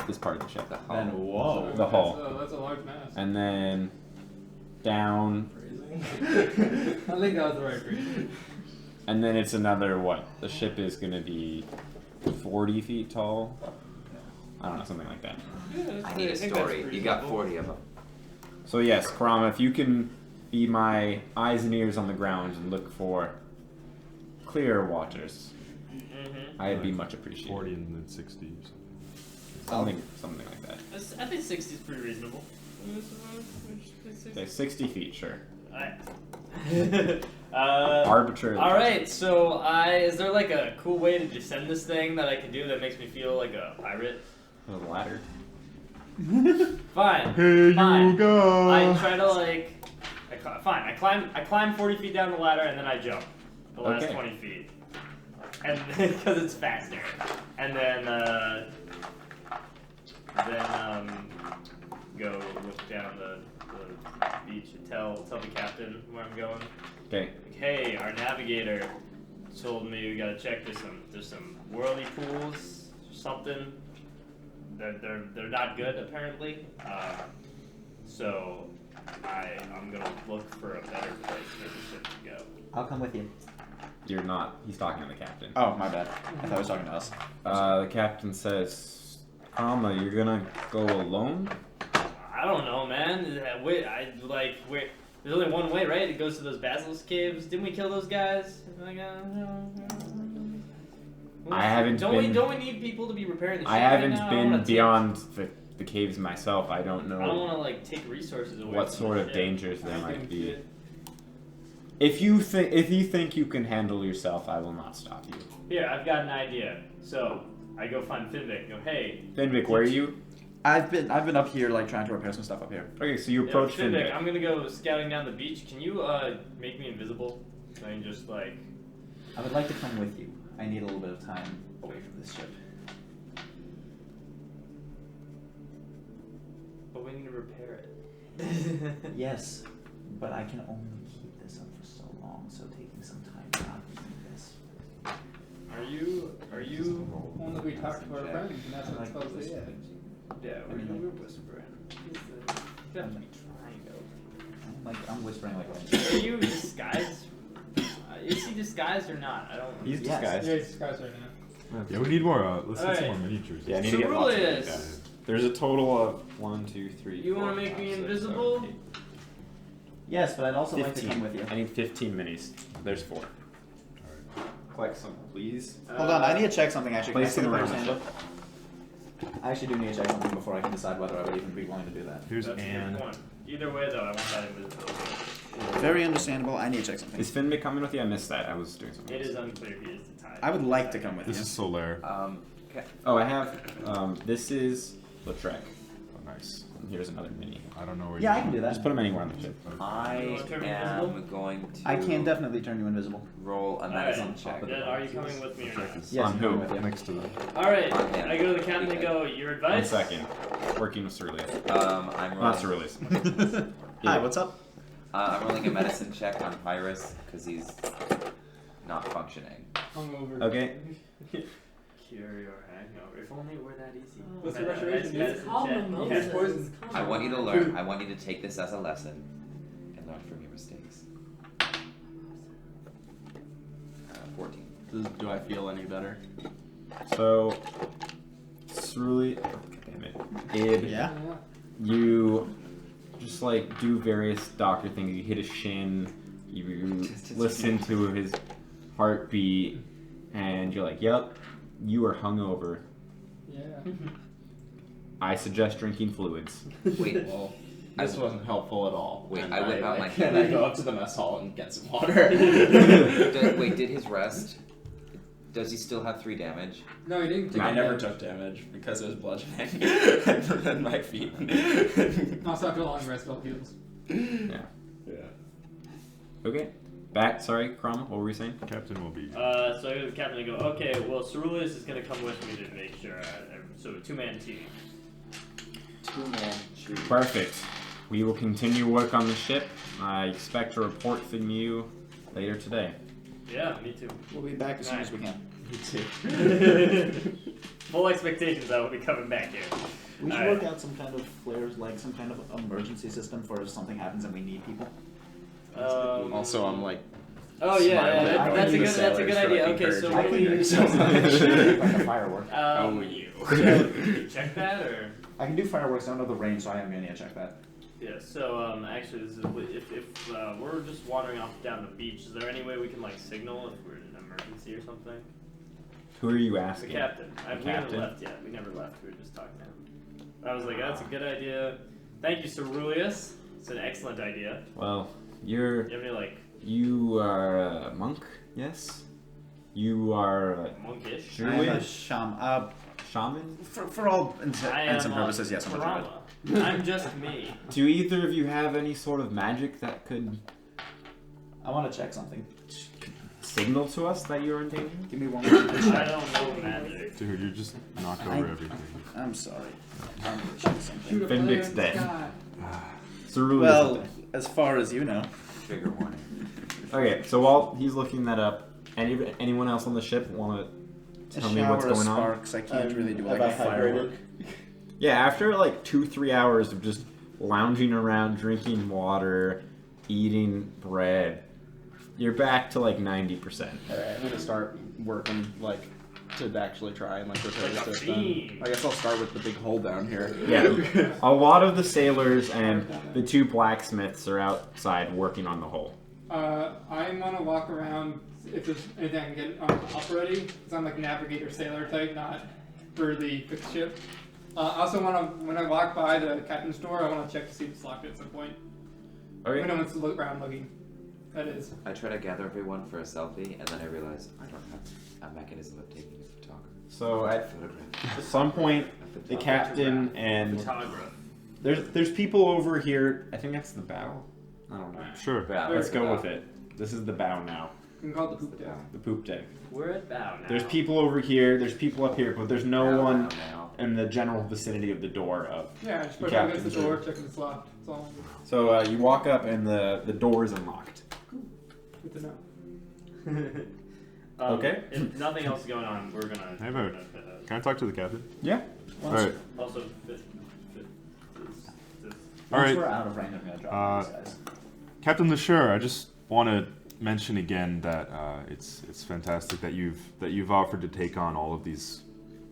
this part of the ship. Then whoa. The hull. That's a large mass. And then down, I think that was the right reason. and then it's another what? The ship is gonna be 40 feet tall. I don't know, something like that. I need a story. You got 40 of them. So yes, Karama, if you can be my eyes and ears on the ground and look for clear waters, I'd be much appreciated. 40 and then 60 or something. Something like that. I think 60 is pretty reasonable. Okay, 60 feet, sure. Arbitrarily. Alright, so is there like a cool way to descend this thing that I can do that makes me feel like a pirate? A ladder. Fine. Here Fine. you go. I try to like. Fine. I climb 40 feet down the ladder and then I jump the last Okay. 20 feet, and because it's faster, and then go look down the beach and tell the captain where I'm going. Okay. Like, hey, our navigator told me we gotta check. There's some whirly pools or something. They're not good apparently. So I'm gonna look for a better place for the ship to go. I'll come with you. You're not. He's talking to the captain. Oh, my bad. I thought he was talking to us. The captain says, Karama, you're gonna go alone? I don't know, man. There's only one way, right? It goes to those basilisk caves. Didn't we kill those guys? I haven't Don't been. we need people to be repairing the ship? I right haven't now? I been wanna beyond the caves myself. I don't know I don't want to like take resources away. what from sort the of ship. dangers there might be. If you think you can handle yourself, I will not stop you. Here, I've got an idea. So I go find Finvic. Go, hey. Finvic, where are you? I've been up here like trying to repair some stuff up here. Okay, so you approach Finvic, Finvic. I'm gonna go scouting down the beach. Can you make me invisible? I can just like. I would like to come with you. I need a little bit of time away from this ship. But we need to repair it. Yes, but I can only keep this up for so long, so taking some time not doing this. Are you? One that we talked to our friends, and that's what it's supposed to be. Yeah, I mean, we're whispering. He's definitely trying to. I'm whispering like a Can you disguise? Is he disguised or not? I don't. He's Yes. disguised. Yeah, it's guys right now. Yeah, we need more. Let's get some Alright. more miniatures. Yeah, I need to get lots of Ceruleus! these. There's a total of 1, 2, 3. You wanna 4, make 5, me 6, invisible? 7, 8. Yes, but I'd also like to 15. come with you. I need 15 minis. There's 4. Collect some, please. Hold on, I need to check something actually. Can I Place see the them around player's the handbook? I actually do need to check something before I can decide whether I would even be willing to do that. Here's That's a good Anne. point. Either way, though, I want that invisibility. Very understandable. I need to check something. Is Finvic coming with you? I missed that. I was doing something. It else. is unclear if he is the tie. I would like to come with This you. is Solaire. Okay. Oh, I have. This is Lautrec. Oh, nice. And here's another mini. I don't know where Yeah, you I can do Just that. put them anywhere on the ship. You I wanna turn me am invisible? going to I can definitely turn you invisible. roll a Alright, medicine check. then are you coming with me or not? Yes, On I'm who? coming with you. Next to them. Alright, On him. I go to the captain and go, your 1 advice? second. Working with Ceruleus. I'm Not rolling. Ceruleus. Hi, what's up? I'm rolling a medicine check on Pyrus because he's not functioning. Hungover. Okay. Cure your hangover. If only it were that easy. What's the Medicine restoration? check. It's called Yes. poison. I want you to learn. I want you to take this as a lesson and learn from your mistakes. 14. Do I feel any better? So, Ceruleus. Damn it. Ib. Yeah? You just like do various doctor things. You hit a shin. You listen to his heartbeat, and you're like, "Yep, you are hungover. Yeah. I suggest drinking fluids." Wait, Well, this wasn't helpful at all. Wait, And I whip out my and I go up to the mess hall and get some water. wait, did his rest? Does he still have 3 damage? No, he didn't take I any never damage. took damage because it was bludgeoning and my feet. No, it's not for long rest spell heals. Yeah. Yeah. Okay. Back. Sorry, Cromwell. What were we saying? Captain will be. So I go to the captain and go, okay, well, Ceruleus is going to come with me to make sure. So 2-man team. 2-man shoot. Perfect. We will continue work on the ship. I expect a report from you later today. Yeah, me too. We'll be back as soon as we can. Me too. Full expectations I will be coming back here. We should Alright. work out some kind of flares, like some kind of emergency system for if something happens and we need people. Also, I'm like. Oh yeah, smiling yeah, at that's a the good sailors idea. for, Okay, so encouraging what do me. we do? like a firework. Oh, you. Can you check that or? I can do fireworks. I don't know the range, so I am going to check that. Yeah, so actually, this is, if we're just wandering off down the beach, is there any way we can like signal if we're in an emergency or something? Who are you The asking? captain. We never captain? left yet. We never left. We were just talking to him. I was like, that's a good idea. Thank you, Ceruleus. It's an excellent idea. Well, You have any like you are a monk, yes? You are monkish? I am a druid? shaman. Shaman? For all I intents am and purposes, yes, I'm a druid. Brahma. I'm just me. Do either of you have any sort of magic that could I want to check something. signal to us that you're in danger? Give me one more. I don't know magic. Dude, you just knocked over everything. I'm sorry. I'm gonna check something. Shoot a flare Fendix in the dead. sky. Ceruleus Well, is dead. as far as you know. Trigger warning. Okay, so while he's looking that up, anyone else on the ship want to tell me what's going on? Sparks. I can't really do like a Have I firework. hydrated? Yeah, after like 2-3 hours of just lounging around, drinking water, eating bread, you're back to like 90%. Alright, I'm gonna start working like to actually try and like repair the Like a system. fiend. I guess I'll start with the big hole down here. Yeah, a lot of the sailors and the 2 blacksmiths are outside working on the hole. I'm gonna walk around if there's anything I can get on the up already, because I'm like navigator sailor type, not for the fixed ship. I also want to, when I walk by the captain's door, I want to check to see if it's locked at some point. Okay. When no one's look around looking. That is. I try to gather everyone for a selfie, and then I realize I don't have a mechanism of taking a photograph. So at Photograph. some point, A the photograph. captain and Photograph. there's people over here. I think that's the bow. I don't know. Sure. Yeah, Let's go with it. This is the bow now. You can call it the poop deck. The poop deck. We're at bow now. There's people over here. There's people up here, but there's no Now, one now. in the general vicinity of the door of. Yeah, just The put it against the captain's door, room. check if it's locked. That's all. So you walk up and the door is unlocked. Good to know. Okay. If nothing else is going on, we're gonna. Hey, we're Vogue. gonna Can I talk to the captain? Yeah. All right. Also, this, All right. Once we're out of range, I'm gonna drop these guys. Captain LeSure, I just want to mention again that it's fantastic that you've offered to take on all of these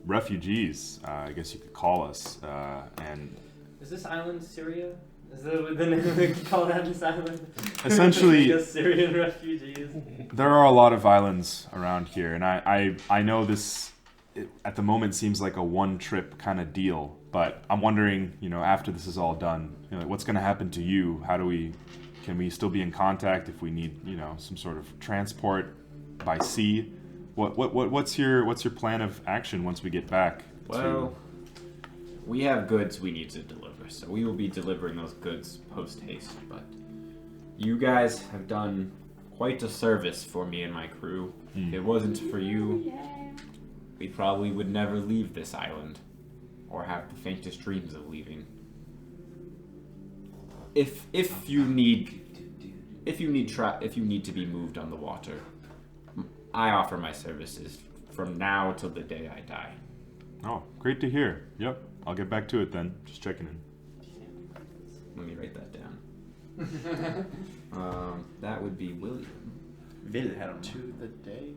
refugees. I guess you could call us. And is this island Syria? Is that the name we can call that this island? Essentially- Just Syrian refugees. there are a lot of islands around here, and I know this at the moment seems like a one-trip kind of deal, but I'm wondering, after this is all done, what's going to happen to you? Can we still be in contact if we need, some sort of transport by sea? What's your plan of action once we get back? Well, we have goods we need to deliver, so we will be delivering those goods post haste. But you guys have done quite a service for me and my crew. If it wasn't for you, we probably would never leave this island, or have the faintest dreams of leaving. If you need to be moved on the water, I offer my services from now till the day I die. Oh, great to hear. Yep, I'll get back to it then. Just checking in. Let me write that down. That would be William. Wilhelm. To the day.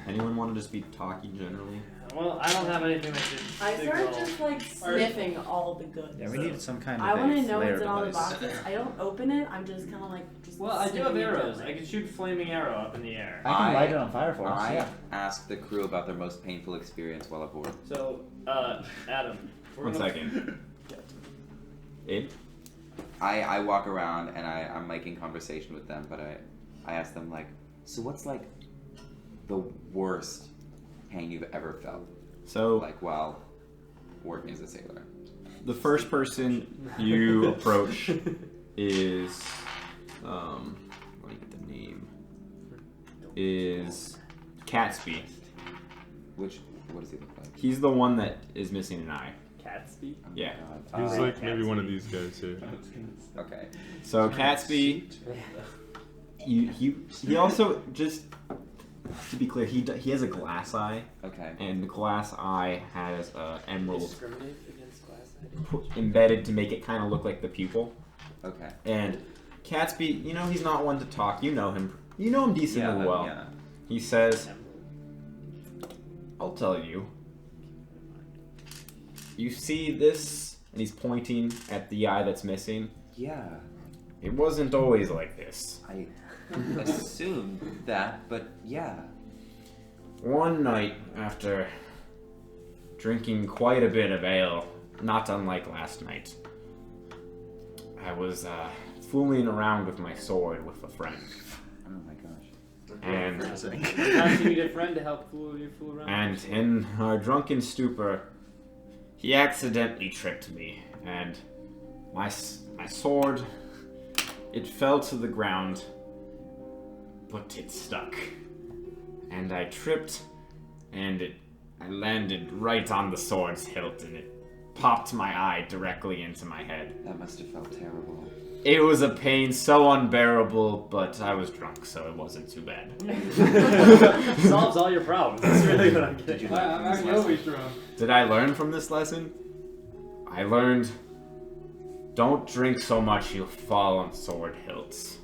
Anyone want to just be talking generally? Well, I don't have anything that should I signal. start just like sniffing all the goods. Yeah, we needed some kind of I want to a know flare what's in all the device. boxes. I don't open it. I'm just kind of like just. Well, I do have sniffing it arrows. gently. I can shoot flaming arrow up in the air. I can light it on fire for us. I Yeah. asked the crew about their most painful experience while aboard. So, Adam. we're One gonna- second. Abe? I walk around and I'm making conversation with them, but I ask them like, so what's like the worst pain you've ever felt? So, Like while working as a sailor. the first person you approach is, let me get the name, is Catsby. What does he look like? He's the one that is missing an eye. Catsby? Oh my Yeah. God. He's Uh, like maybe one of these guys here. okay. So Catsby, he also, just to be clear, he has a glass eye, Okay. and the glass eye has emerald Discriminate against glass embedded to make it kind of look like the pupil. Okay. And Catsby, he's not one to talk. You know him. You know him decently well. Yeah. He says, "I'll tell you. You see this and he's pointing at the eye that's missing. Yeah, It wasn't always like this. I assumed that, but yeah. One night, after drinking quite a bit of ale, not unlike last night, I was fooling around with my sword with a friend. Oh my gosh. And Sometimes you need a friend to help you fool around. And in our drunken stupor, he accidentally tripped me, and my sword, it fell to the ground, but it stuck. And I tripped, and I landed right on the sword's hilt, and it popped my eye directly into my head. That must have felt terrible. It was a pain so unbearable, but I was drunk, so it wasn't too bad. Solves all your problems. That's really what I'm getting. I'm always drunk. Did I learn from this lesson? I learned, don't drink so much you'll fall on sword hilts.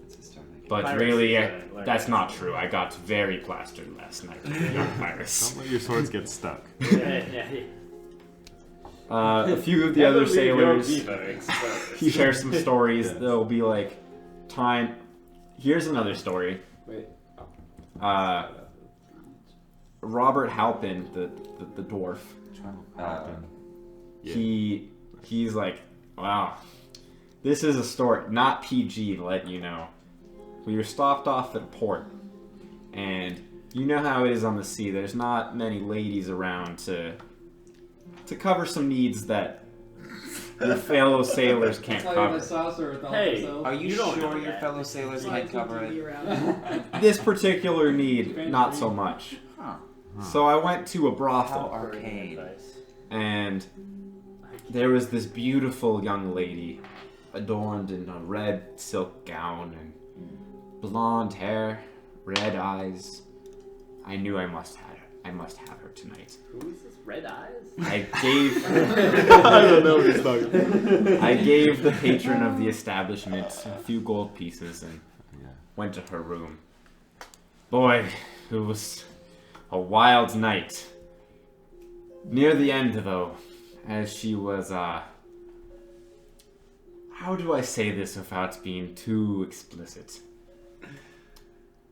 That's a start. But Pirates really, is, that's not true. I got very plastered last night with young pirates. Don't let your swords get stuck. Yeah. A few of the other sailors, you share some stories. Yes. There'll be like time. Here's another story. Wait. Robert Halpin, the dwarf, Yeah. he's like, wow, this is a story, not PG, to let you know. We were stopped off at a port, and you know how it is on the sea. There's not many ladies around to cover some needs that your fellow sailors can't That's why you have a cover. saucer with all Hey, themselves. Are you, You don't know sure your that. fellow sailors can't cover it? This particular need, not so much. Huh. So I went to a How brothel, arcane. and there was this beautiful young lady, adorned in a red silk gown and blonde hair, red eyes. I knew I must have her tonight. Who is this? Red Eyes? I gave I don't know what he's talking. I gave the patron of the establishment a few gold pieces and Yeah. went to her room. Boy, it was a wild night. Near the end, though, as she was, how do I say this without being too explicit?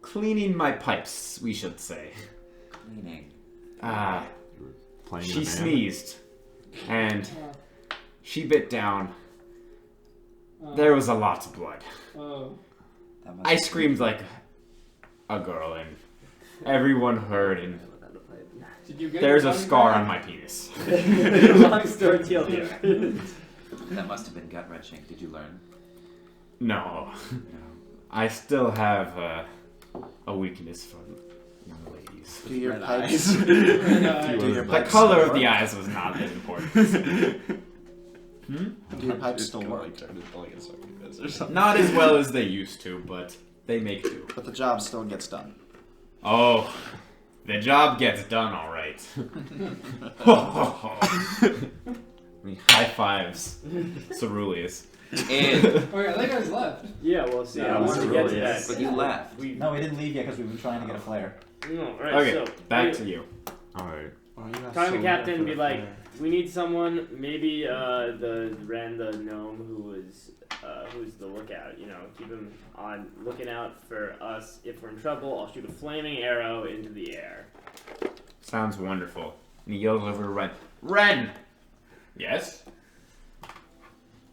Cleaning my pipes, we should say. Cleaning. Playing in She a band. sneezed, and she bit down. There was a lot of blood. Oh. That must I screamed like a girl, and everyone heard, and Did you get there's your a tongue scar back? on my penis. Long story short here. That must have been gut wrenching. Did you learn? No, No. I still have a weakness for young ladies. Do your Red pipes. eyes. Do your The pipes color still of the work? eyes was not as important. Do your pipes still work? Like, trying to pull like a sucking fist or something. Not as well as they used to, but they make do. But the job still gets done. Oh, the job gets done all right. High fives, Ceruleus. And Oh yeah, that guy's left. Yeah, well, see, Yeah, I wanted to get to yes. that. But you left. We, No, we didn't leave yet because we've been trying to get a flare. no, right, Okay, so, back we- to you. All right. Time the captain and be like, we need someone, maybe the Ren, the gnome who's the lookout, you know, keep him on looking out for us. If we're in trouble, I'll shoot a flaming arrow into the air. Sounds wonderful. And he yells over to Ren. Ren! Yes?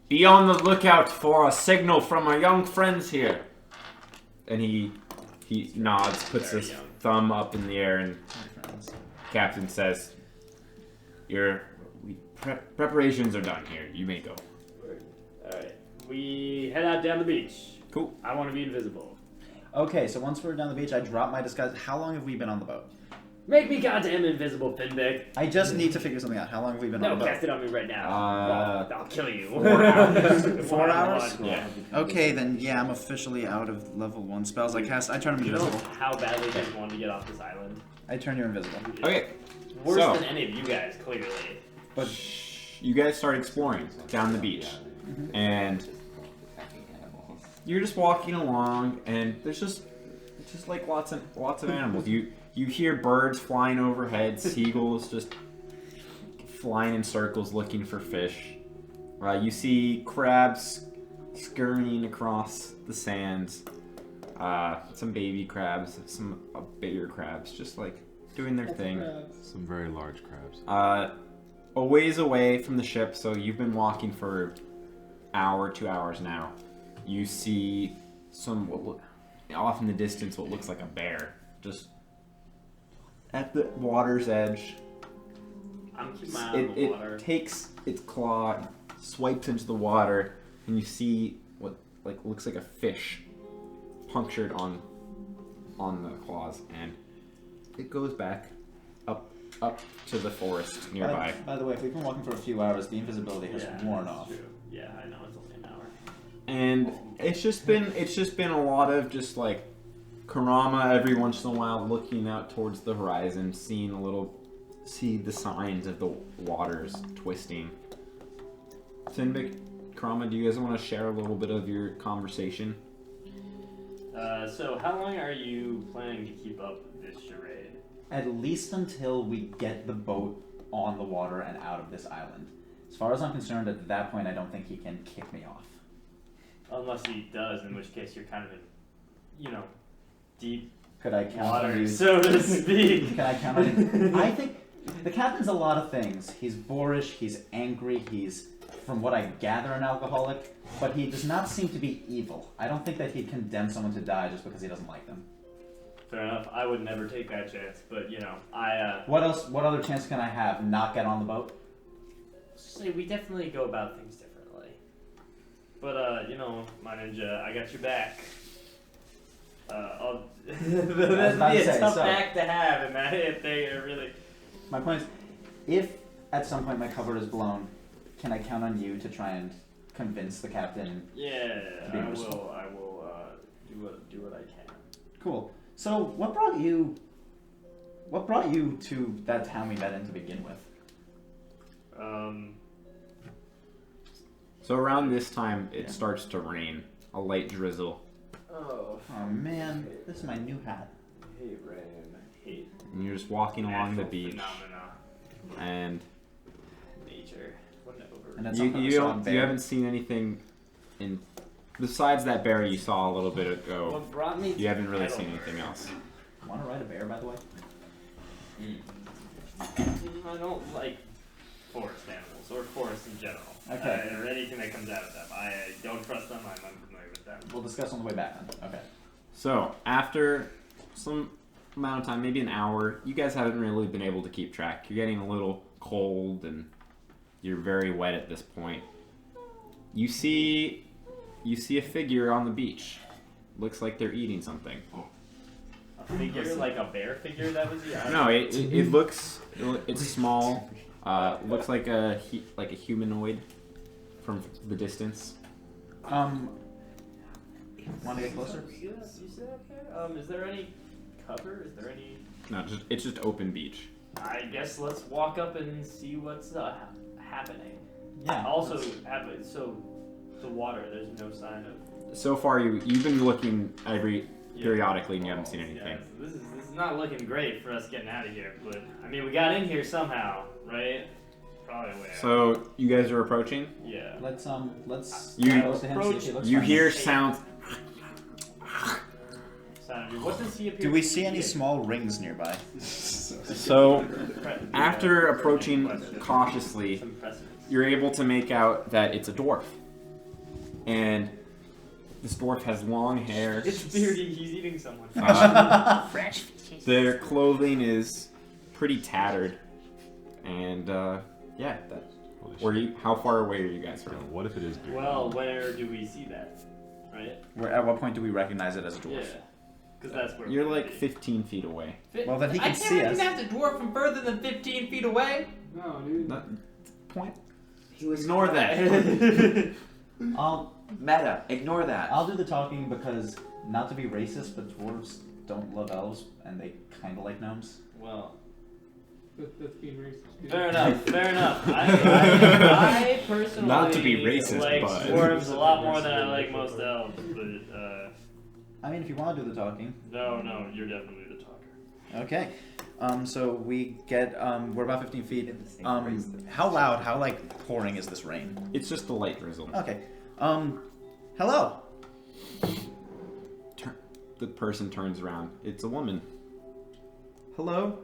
Be on the lookout for a signal from our young friends here. And he nods, puts Very his young. thumb up in the air, and Captain says, preparations are done here. You may go. Alright, we head out down the beach. Cool. I want to be invisible. Okay, so once we're down the beach, I drop my disguise. How long have we been on the boat? Make me goddamn invisible, Finbeck. I just need to figure something out. How long have we been No, on the cast boat? it on me right now. Uh, I'll kill you. 4 hours. 4 hours? Yeah. Okay, then yeah, I'm officially out of level 1 spells. I turn him You know invisible. how badly you guys want to get off this island? I turn you invisible. Okay. Worse So- than any of you guys, clearly. But you guys start exploring down the beach. And you're just walking along, and there's just like lots of animals. You hear birds flying overhead, seagulls just flying in circles looking for fish. You see crabs scurrying across the sands. Some baby crabs, some bigger crabs, just like doing their thing. Some very large crabs. A ways away from the ship, so you've been walking for hour, 2 hours now. You see off in the distance what looks like a bear, just at the water's edge. I'm keeping my eye on the water. It takes its claw, swipes into the water, and you see what looks like a fish punctured on the claws, and it goes back up to the forest nearby. By the way, if we've been walking for a few hours, the invisibility has worn off. True. Yeah, I know it's only an hour. And it's just been a lot of just like Karama every once in a while looking out towards the horizon, see the signs of the waters twisting. Sinvik, Karama, do you guys want to share a little bit of your conversation? So how long are you planning to keep up this charade? At least until we get the boat on the water and out of this island. As far as I'm concerned, at that point, I don't think he can kick me off. Unless he does, in which case you're kind of in, deep Could I count water, on you? so to speak. Can I count on you? I think the captain's a lot of things. He's boorish, he's angry, he's, from what I gather, an alcoholic, but he does not seem to be evil. I don't think that he'd condemn someone to die just because he doesn't like them. Fair enough. I would never take that chance, but I. What else? What other chance can I have? Not get on the boat? Say we definitely go about things differently. But my ninja, I got your back. That'd be a tough back to have, and that if they are really. My point is, if at some point my cover is blown, can I count on you to try and convince the captain? Yeah, to be I merciful? will do what I can. Cool. So what brought you to that town we met in to begin with? So around this time, it starts to rain, a light drizzle. Oh man, this is my new hat. I hate rain. I hate. And you're just walking along the beach, phenomena. and Nature. And that's you haven't seen anything in besides that bear you saw a little bit ago. What brought me? You haven't really seen anything else. Want to ride a bear, by the way? I don't like forest animals or forests in general. Okay. Or anything that comes out of them. I don't trust them. I'm unfamiliar with them. We'll discuss on the way back then. Okay. So after some amount of time, maybe an hour, you guys haven't really been able to keep track. You're getting a little cold and you're very wet at this point. You see a figure on the beach. Looks like they're eating something. A figure, like a bear figure that was here? No, it's small. Looks like a humanoid from the distance. Want to get closer? You see that there? Is there any cover? Is there any? No, it's just open beach. I guess let's walk up and see what's happening. Yeah. Also, so the water. There's no sign of. So far, you've been looking periodically, and you haven't seen anything. Yeah, so this is not looking great for us getting out of here. But I mean, we got in here somehow, right? Probably way. So you guys are approaching. Yeah. Let's You close to him, see if he looks you friendly. hear sounds. What does he appear? Do we to see be any eating? small rings nearby? So after approaching cautiously, Some precedence. you're able to make out that it's a dwarf, and this dwarf has long hair. It's beardy. He's eating someone. Their clothing is pretty tattered, and yeah. How far away are you guys from? What if it is beer? Well, where do we see that? Right? At what point do we recognize it as a dwarf? Yeah. Because that's where You're we're like gonna 15 feet away. Well, then he I can can't see us. recognize a dwarf from further than 15 feet away. No, dude. Not, point. He was Ignore that. I'll Meta, ignore that. do the talking because not to be racist, but dwarves don't love elves and they kind of like gnomes. Well, That's being racist. Dude. fair enough. Fair enough. I personally Not to be racist, like but- dwarves a lot more than I like most elves. But I mean, if you want to do the talking. no, you're definitely the talker. Okay. So we get, we're about 15 feet. How loud, how like pouring is this rain? It's just a light drizzle. Okay. Hello. The person turns around. It's a woman. Hello.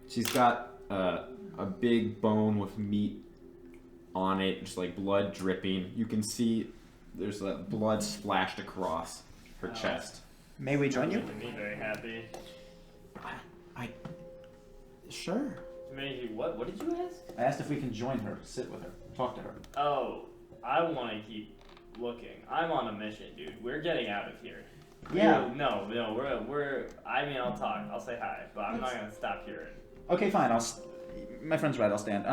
She's got a big bone with meat on it, just like blood dripping. You can see there's blood splashed across her chest. May we join you? Making me very happy. Sure. What did you ask? I asked if we can join her, sit with her, talk to her. Oh, I want to keep looking. I'm on a mission, dude. We're getting out of here. Yeah. No, we're. I mean, I'll talk. I'll say hi, but I'm not gonna stop here. Okay, fine. My friend's right. I'll stand.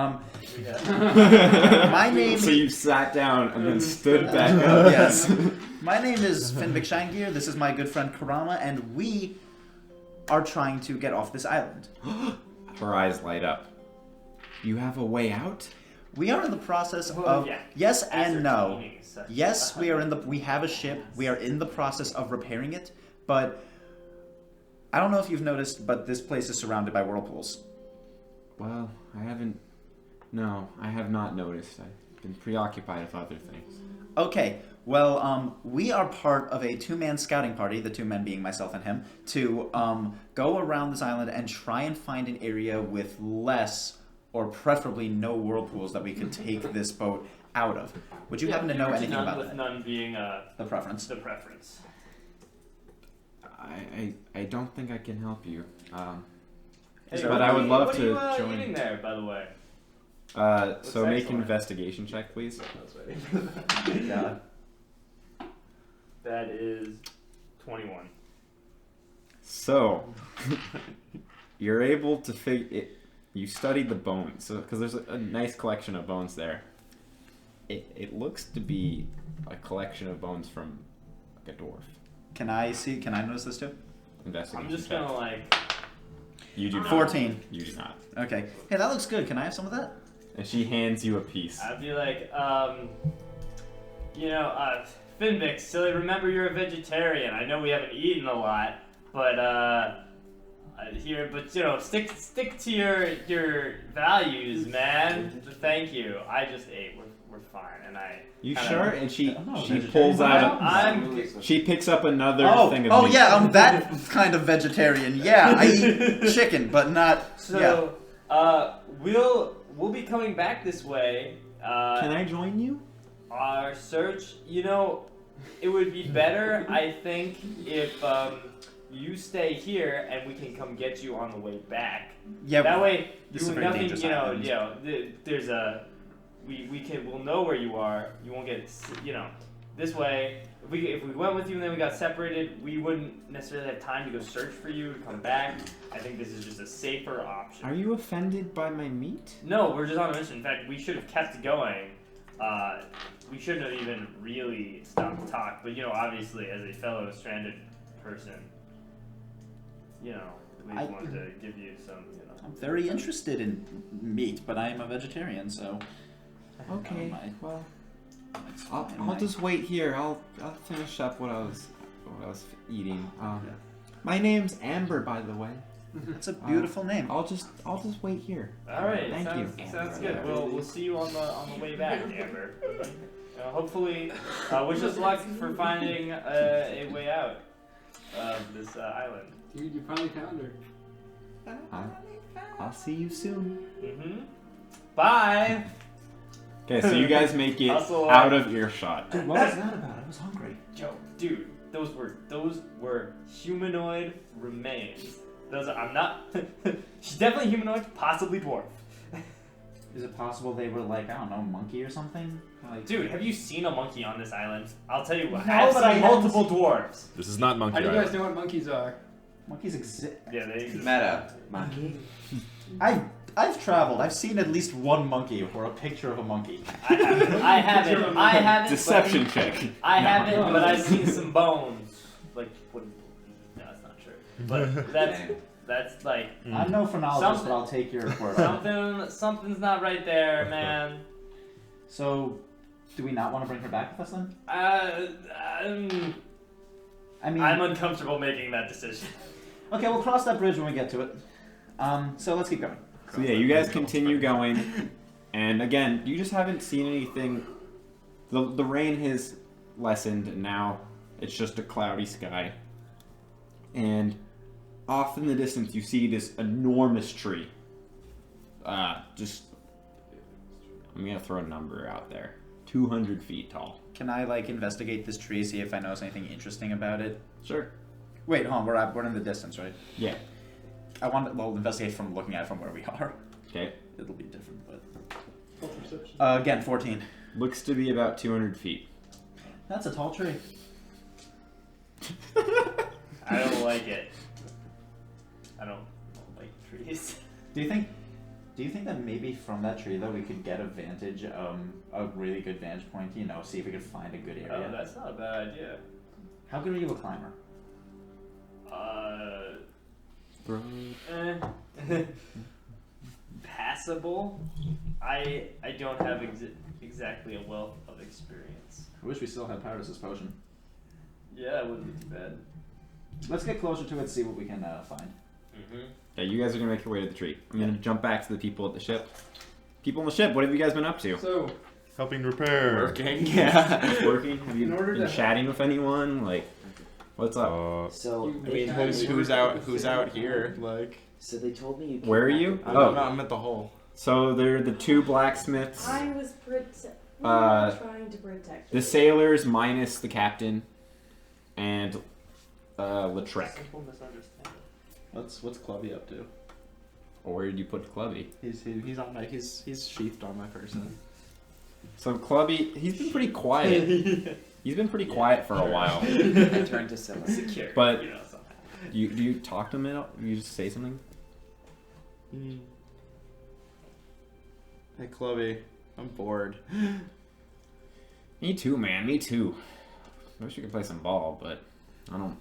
Yeah. My name. So you sat down and then stood back up. Yes. My name is Finvik Shinegear. This is my good friend Karama, and we are trying to get off this island. Her eyes light up. You have a way out? We are in the process of yeah. yes and no. Ascertaining such- Yes, we have a ship. We are in the process of repairing it, but I don't know if you've noticed, but this place is surrounded by whirlpools. Well, I have not noticed. I've been preoccupied with other things. Okay, well, we are part of a two-man scouting party, the two men being myself and him, to go around this island and try and find an area with less or preferably no whirlpools that we could take this boat out of. Would you happen to know anything about with that? none being The preference. the preference. I don't think I can help you. Hey, but I would love what to are you, join. eating there, by the way? So make an excellent. investigation check, please. God. That is 21. So you're able to figure it. You studied the bones, because there's a nice collection of bones there. It looks to be a collection of bones from like a dwarf. Can I notice this too? Investigation. I'm just check. gonna like. You do not. 14. You do not. Okay. Hey, that looks good. Can I have some of that? And she hands you a piece. I'd be like, Finvik, silly, remember you're a vegetarian. I know we haven't eaten a lot, but stick to your values, man. Thank you. I just ate. We're fine, and I. You kinda- sure? And she vegetarian. pulls out. She picks up another thing of meat. Yeah, I'm that kind of vegetarian. Yeah, I eat chicken, but not. So, we'll be coming back this way. Can I join you? Our search, it would be better, I think, if you stay here and we can come get you on the way back. Yeah. That way, This is a you very nothing. dangerous island. There's a. We'll know where you are. You won't get. This way, if we went with you and then we got separated, we wouldn't necessarily have time to go search for you to come back. I think this is just a safer option. Are you offended by my meat? No, we're just on a mission. In fact, we should have kept going. We shouldn't have even really stopped to talk. But obviously, as a fellow stranded person, we just wanted to give you some. I'm very interested in meat, but I am a vegetarian, so. Okay. Well, I'll just wait here. I'll finish up what I was eating. My name's Amber, by the way. That's a beautiful name. I'll just wait here. All right, Thank you. Sounds good. We'll see you on the way back, Amber. Hopefully, wish us luck for finding a way out of this island. Dude, you finally found her. I'll see you soon. Mm-hmm. Bye. Okay, so you guys make it Hustle. out of earshot. What was that about? I was hungry. Yo, dude, those were humanoid remains. I'm not. She's definitely humanoid, possibly dwarf. Is it possible they were like, I don't know, monkey or something? Like, Dude, have you seen a monkey on this island? I'll tell you what. No, I've but seen I haven't multiple dwarves. This is not Monkey How do you guys Island. know what monkeys are? monkeys exist. Yeah, they exist. Meta. Monkey. I've traveled. I've seen at least one monkey or a picture of a monkey. I haven't. Deception check. I haven't, but I've seen some bones. Like, what? No, that's not true. But that's like I'm no phrenologist, Something- but I'll take your word on it. something's not right there, man. So, do we not want to bring her back with us then? I'm I mean, uncomfortable making that decision. okay, we'll cross that bridge when we get to it. So let's keep going. So yeah, you guys continue going, and again, you just haven't seen anything. The rain has lessened, and now it's just a cloudy sky. And off in the distance, you see this enormous tree. Just, I'm gonna throw a number out there. 200 feet tall. Can I like investigate this tree, see if I notice anything interesting about it? Sure. Wait, hold on. We're in the distance, right? Yeah. I want to investigate from looking at it from where we are. Okay. It'll be different, but again, 14. Looks to be about 200 feet. That's a tall tree. I don't like it. I don't like trees. Do you think that maybe from that tree though we could get a really good vantage point? You know, see if we could find a good area. Oh, that's not a bad idea. How good are you a climber? Passable. I don't have exactly a wealth of experience. I wish we still had Pyrrhus' potion. Yeah, it wouldn't be too bad. Let's get closer to it and see what we can find. Mm-hmm. Yeah, you guys are gonna make your way to the tree. I'm gonna jump back to the people at the ship. People on the ship, what have you guys been up to? So, Helping repair. Working. Yeah. Working? Have you In order been to- chatting with anyone? Like, what's up? So I mean, who's out here? Like, so they told me you. Where are you? I'm at the hole. So they're the two blacksmiths, I was trying to protect the you. sailors minus the captain, and Lautrec. Simple misunderstanding. What's Clubby up to? Or where did you put Clubby? He's on my he's sheathed on my person. So Clubby, he's been pretty quiet. He's been pretty quiet for a while. I turned to Scylla. Secure. But- you know, somehow. Do you talk to him at all? You just say something? Hey, Clubby, I'm bored. Me too, man. Me too. I wish we could play some ball, but I don't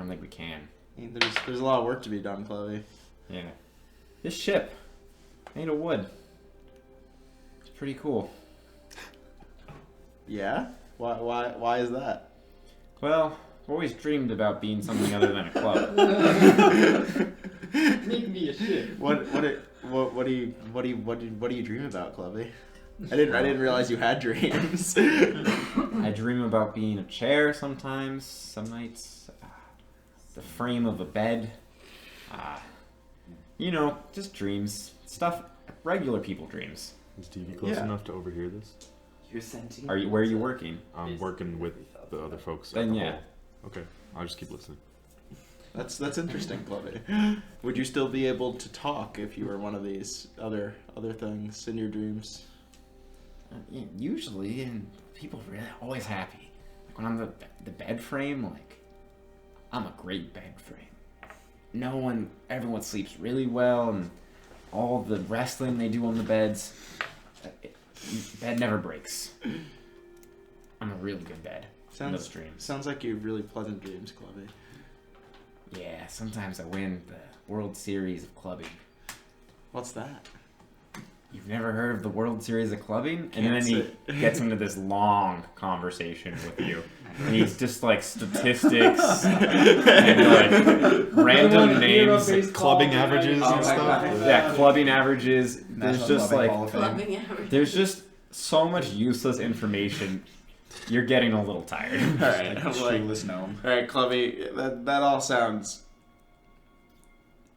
think we can. There's a lot of work to be done, Clubby. Yeah. This ship made of wood. It's pretty cool. Yeah? Why is that? Well, I've always dreamed about being something other than a club. make me a ship. What do you dream about, Clubby? I didn't realize you had dreams. I dream about being a chair sometimes, some nights, the frame of a bed. You know, just dreams. Stuff regular people dreams. Is TV close Yeah. enough to overhear this? You're sentient. Where are you working? I'm working with the other folks. Then at the yeah. hall. Okay, I'll just keep listening. That's interesting, Clubby. Would you still be able to talk if you were one of these other things in your dreams? Yeah, usually, and people are really always happy. Like when I'm the bed frame, like I'm a great bed frame. Everyone sleeps really well, and all the wrestling they do on the beds, bed never breaks. I'm a really good bed in those dreams. Sounds like you have really pleasant dreams, Clubby. Yeah, sometimes I win the World Series of clubbing. What's that? You've never heard of the World Series of clubbing? And Can't then he say. gets into this long conversation with you. And he's just like statistics and like random names. Clubbing averages and stuff. Yeah, clubbing averages. There's National just Clubbing like Hall of Fame. Clubbing average. there's just so much useless information. You're getting a little tired. All right, I'm like, Shoeless gnome. all right, Clubby. That all sounds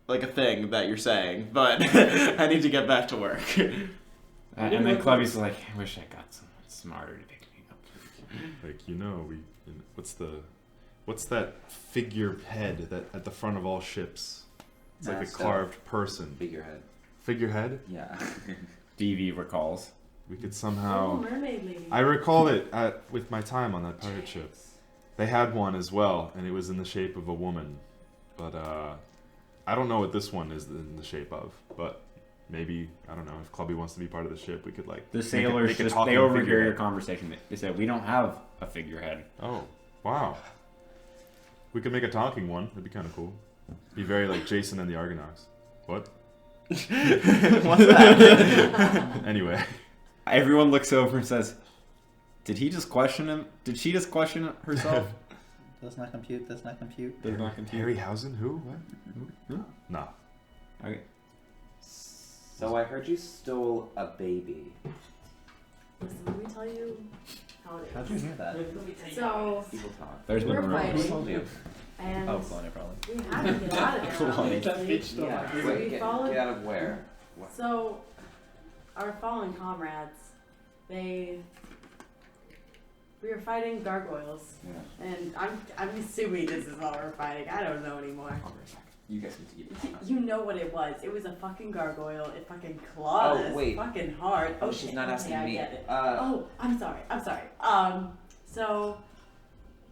like a thing that you're saying, but I need to get back to work. And then Clubby's like, I wish I got someone smarter to pick me up. Like what's that figurehead that at the front of all ships? It's like a Mascot. carved person. Figurehead. Figurehead. Yeah. DV recalls. We could Oh, somehow. mermaid lady. I recall it with my time on that pirate ship. They had one as well, and it was in the shape of a woman. But I don't know what this one is in the shape of. But maybe, I don't know, if Clubby wants to be part of the ship, we could like... The make a- sailors make a just, talking they overhear figurehead. your conversation. They said, we don't have a figurehead. Oh, wow. We could make a talking one. That'd be kind of cool. Be very like Jason and the Argonauts. What? What's that? Anyway. Everyone looks over and says, did he just question him? Did she just question herself? Does not compute. Does not compute. Does not compute. Harryhausen? Who? What? Who? Nah. Okay. So I heard you stole a baby. Listen, let me tell you how it is. How'd you hear that? So, People talk. There's been we're rumors. fighting. Who told you? and Oh, Colonia probably. we had to get out of there, obviously. Yeah. So Wait, we get followed. out of where? What? So, our fallen comrades, we were fighting gargoyles, Yeah. and I'm assuming this is what we're fighting. I don't know anymore. You guys need to get You know what it was. It was a fucking gargoyle. It fucking clawed us wait. fucking hard. Oh, Oh, she's shit. not Okay, asking I me. get it. Oh. I'm sorry. So,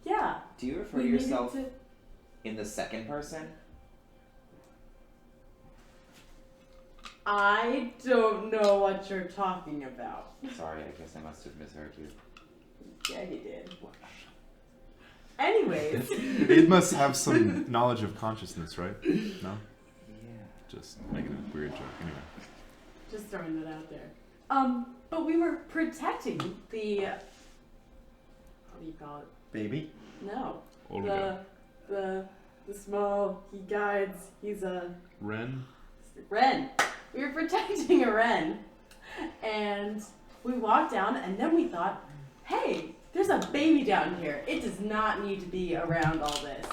yeah. Do you refer we to needed yourself to- in the second person? I don't know what you're talking about. Sorry, I guess I must have misheard you. Yeah, you did. Anyways. It must have some knowledge of consciousness, right? No? Yeah. Just making a weird joke. Anyway. Just throwing that out there. But we were protecting the. What do you call it? Baby? No. Olga. The small. He guides. He's a Ren? wren. We were protecting a wren, and we walked down, and then we thought, hey, there's a baby down here. It does not need to be around all this.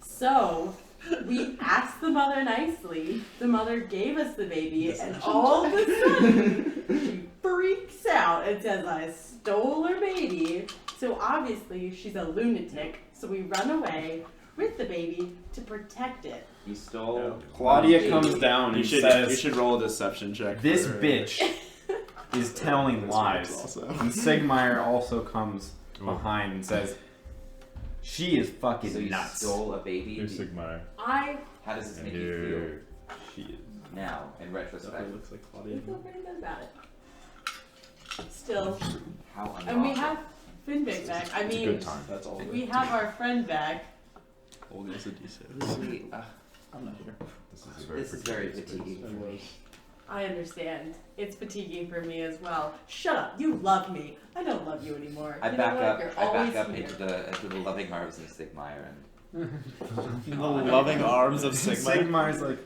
So we asked the mother nicely. The mother gave us the baby, and all of a sudden she freaks out and says, I stole her baby. So obviously she's a lunatic. So we run away with the baby to protect it. You stole. Claudia comes down You and should says, roll a deception check. "This for- bitch is telling This lies." one's also. And Sigmire also comes Ooh. behind and says, "She is fucking So you nuts." stole a baby. Here's Sigmar. I How does this And make you here She is. feel now, in retrospect? Definitely looks like Claudia. feel pretty good about it. Still. How unlawful. And we have Finvic back. I It's a mean, good time. That's all. we have our friend back. Olga's a D6. Wait, I'm not here. This is very this is very fatiguing for me. I understand. It's fatiguing for me as well. Shut up. You love me. I don't love you anymore. I You know back what? up. You're I always back up here. into the loving arms of Sigmire and The loving arms of Sigma. Sigmire's like,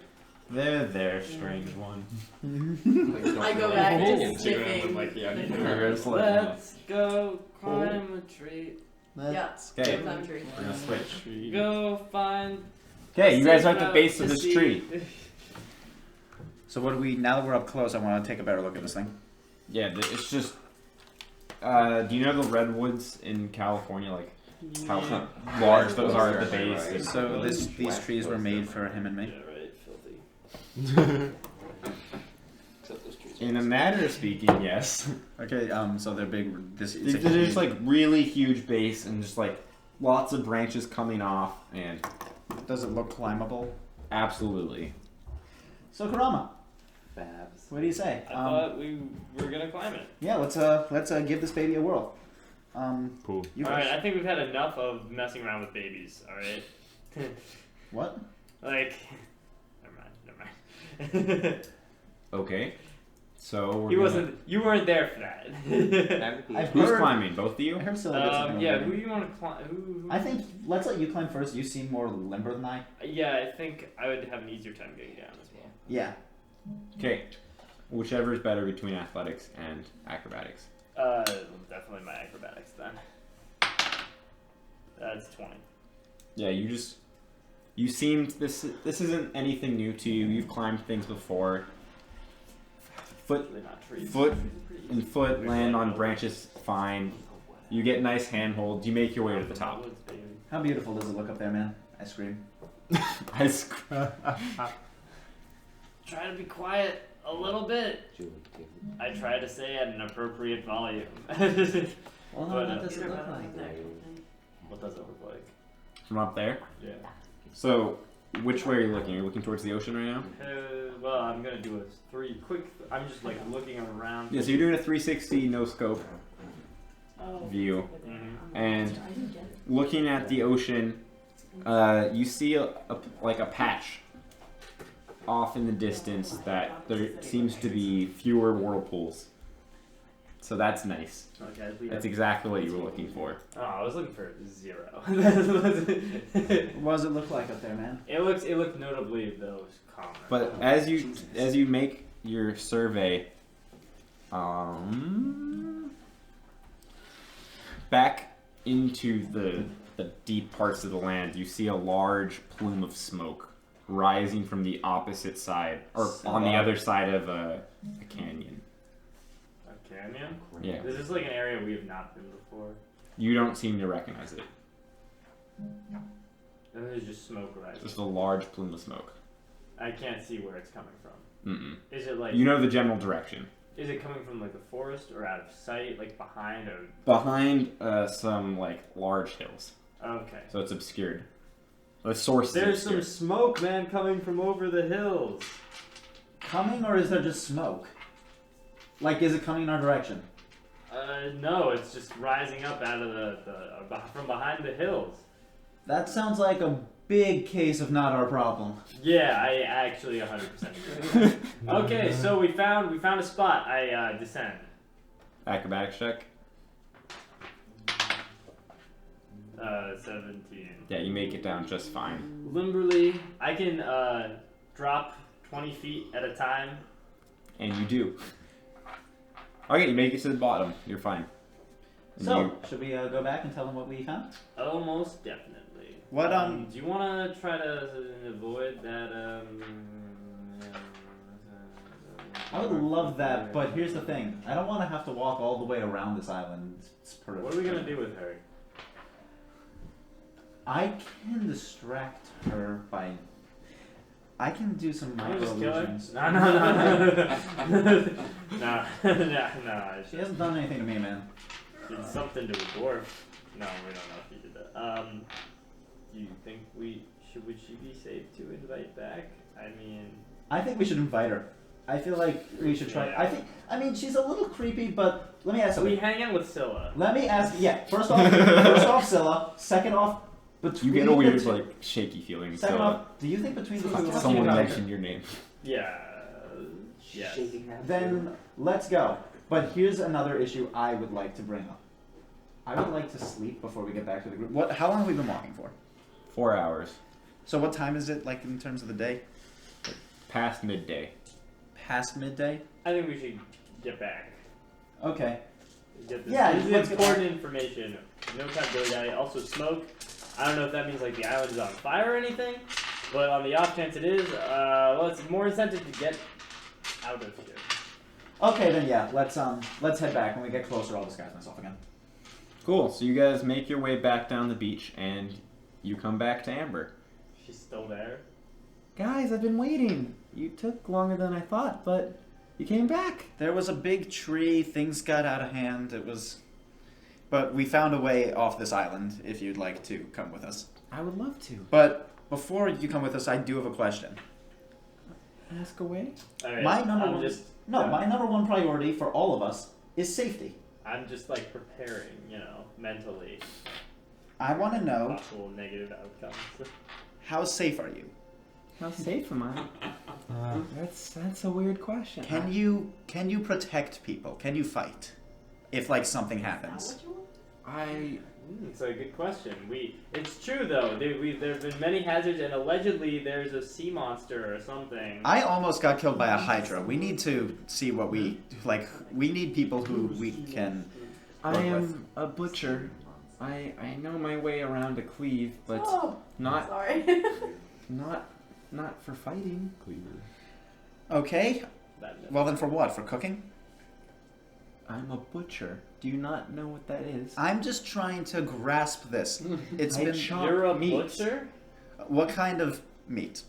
there, strange one. I go back to Instagram sniffing. with, like, the the onion. Let's Let's go climb a tree. Yeah. Okay, Climb tree. we're gonna switch. Go find. Okay, you guys are at the safe base route of to this see- tree. So what do we, now that we're up close, I want to take a better look at this thing. Yeah, it's just. Do you know the redwoods in California? Like how large those are at the base. Right. It's- So these trees were made for him and me. Yeah, right. Filthy. Except those trees. In a manner of speaking, yes. Okay, so they're big. This it's a They're just huge- like really huge base and just like lots of branches coming off and Does it look climbable? absolutely. So Karama, Babs. what do you say? I thought we were gonna climb it. Yeah, let's give this baby a whirl. Cool. You All right, first. I think we've had enough of messing around with babies. All right. What? Like, never mind. Okay. So we're He gonna- wasn't. You weren't there for that. I've Who's heard- climbing? Both of you? I heard Scylla gets something Yeah. over Who me. do you want to climb? Who? I think let's let you climb first. You seem more limber than I. Yeah, I think I would have an easier time getting down as well. Yeah. Okay. Whichever is better between athletics and acrobatics. Definitely my acrobatics then. That's 20. Yeah, you seemed this isn't anything new to you. You've climbed things before. Foot Really not trees. Foot Trees are pretty easy. and foot We're land flying on over. branches fine. You get nice handholds. You make your way to the top. Woods, baby. How beautiful does it look up there, man? I scream. Try to be quiet a little bit. I try to say at an appropriate volume. Well, no, that You doesn't don't look know like that. What does it look like? From up there. Yeah. So, which way are you looking? Are you looking towards the ocean right now? Well, I'm gonna do a I'm just like looking around. Yeah, so you're doing a 360 no scope Oh. view, Mhm. and I didn't get it. looking at the ocean, you see a patch off in the distance that there seems to be fewer whirlpools. So that's nice. Okay, we That's have- exactly what you were looking for. Oh, I was looking for 0. What does it look like up there, man? It looked notably though common. But as you make your survey, back into the deep parts of the land, you see a large plume of smoke rising from the opposite side, or on the other side of a canyon. A canyon? Yeah. This is like an area we have not been before. You don't seem to recognize it. And there's just smoke rising. Just a large plume of smoke. I can't see where it's coming from. Mm-mm. Is it like... You know the general direction. Is it coming from like the forest or out of sight, like behind or... Behind some like large hills. Okay. So it's obscured. The source There's is some obscured. smoke, man, coming from over the hills. Coming, or is there just smoke? Like, is it coming in our direction? No, it's just rising up out of from behind the hills. That sounds like a big case of not our problem. Yeah, I actually 100% agree. Okay, so we found a spot. I descend. Acrobatics check. 17. Yeah, you make it down just fine. Limberly, I can drop 20 feet at a time. And you do. Okay, you make it to the bottom. You're fine. And So, you- should we go back and tell them what we found? Almost definitely. What, Do you want to try to avoid that? I would love that, but here's the thing. I don't want to have to walk all the way around this island. What are we gonna do with her? I can distract her by... I can do some Can you micro just kill her? illusions. No. No. She hasn't done anything to me, man. Did something to a dwarf. No, we don't know if he did that. Do you think would she be safe to invite back? I mean, I think we should invite her. I feel like we should try. Yeah. I mean, she's a little creepy, but let me ask we something. hang out with Scylla. Let me ask. Yeah. First off, Scylla. Second off, You between get a weird, the two, like, shaky feeling. Second So off, do you think between the two of us someone we can- mentioned your name. Yeah. Yes. Then let's go. But here's another issue I would like to bring up. I would like to sleep before we get back to the group. What? How long have we been walking for? 4 hours. So what time is it, like, in terms of the day? Past midday. Past midday? I think we should get back. Okay. Get this. Yeah, This is let's get important information. No time to go down. Also, smoke. I don't know if that means like the island is on fire or anything, but on the off chance it is, well, it's more incentive to get out of here. Okay, then yeah. Let's head back. When we get closer, I'll disguise myself again. Cool. So you guys make your way back down the beach, and you come back to Amber. She's still there. Guys, I've been waiting. You took longer than I thought, but you came back. There was a big tree, things got out of hand, it was... But we found a way off this island, if you'd like to come with us. I would love to. But before you come with us, I do have a question. Ask away. All right, My number I'm one- just My number one priority for all of us is safety. I'm just like preparing, mentally I want to know, possible negative outcomes. how safe are you? How safe am I? That's a weird question. Can you protect people? Can you fight? If, like, something happens. It's a good question. It's true though. There have been many hazards, and allegedly there's a sea monster or something. I almost got killed by a hydra. We need to see what we need people who we can I work am with. a butcher. I know my way around a cleave, but Oh, not sorry. not for fighting. Okay. That- Well then, for what? For cooking? I'm a butcher. Do you not know what that is? I'm just trying to grasp this. It's I been. chop You're a meat. butcher? What kind of meat?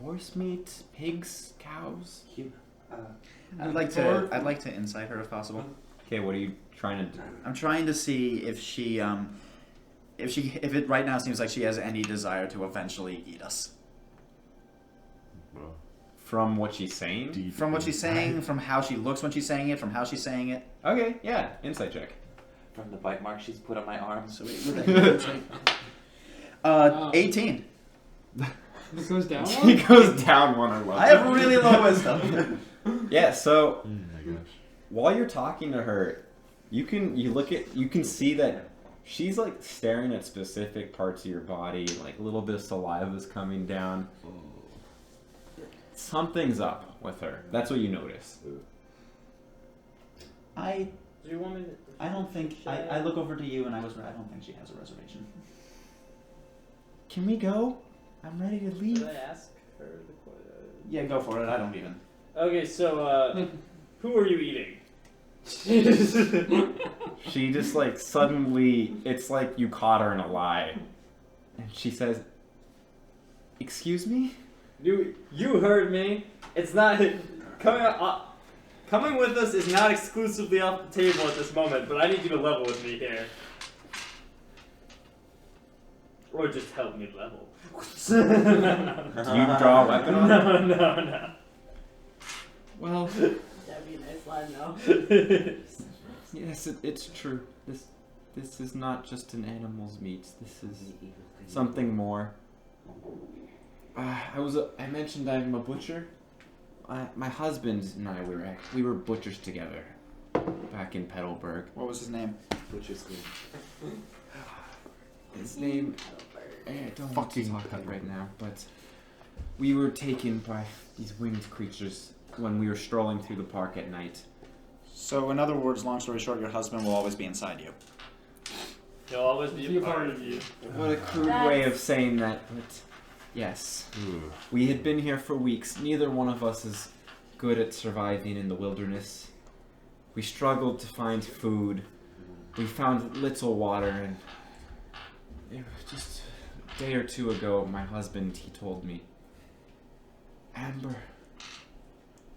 Horse meat, pigs, cows. I'd like to insight her if possible. Okay, what are you trying to do? I'm trying to see if it right now seems like she has any desire to eventually eat us. From what she's saying? From what she's saying, from how she looks when she's saying it, from how she's saying it. Okay, yeah, insight check. From the bite mark she's put on my arm. So with a 18. It goes down He one? goes down one or level. I have really low wisdom. Yeah, so while you're talking to her, you can see that she's like staring at specific parts of your body, like a little bit of saliva is coming down. Something's up with her. That's what you notice. I Do you want me to? don't think I look over to you and I don't think she has a reservation. Can we go? I'm ready to leave. Should I ask her the question? Yeah, go for it. I don't even. Okay, so who are you eating? She just like suddenly, it's like you caught her in a lie, and she says, "Excuse me." You heard me. It's not coming with us is not exclusively off the table at this moment. But I need you to level with me here, or just help me level. Do you draw a weapon on her? No. Well, That'd be a nice line, though. yes, it's true. This is not just an animal's meat. This is something more. I mentioned I'm a butcher. My husband and I we were butchers together back in Petalburg. What was his name? His name, I don't want to talk about right now, but we were taken by these winged creatures when we were strolling through the park at night. So, in other words, long story short, your husband will always be inside you. He'll always be a part of you. What a crude way of saying that, but yes. We had been here for weeks. Neither one of us is good at surviving in the wilderness. We struggled to find food. We found little water, and it was just a day or two ago, my husband, he told me, "Amber,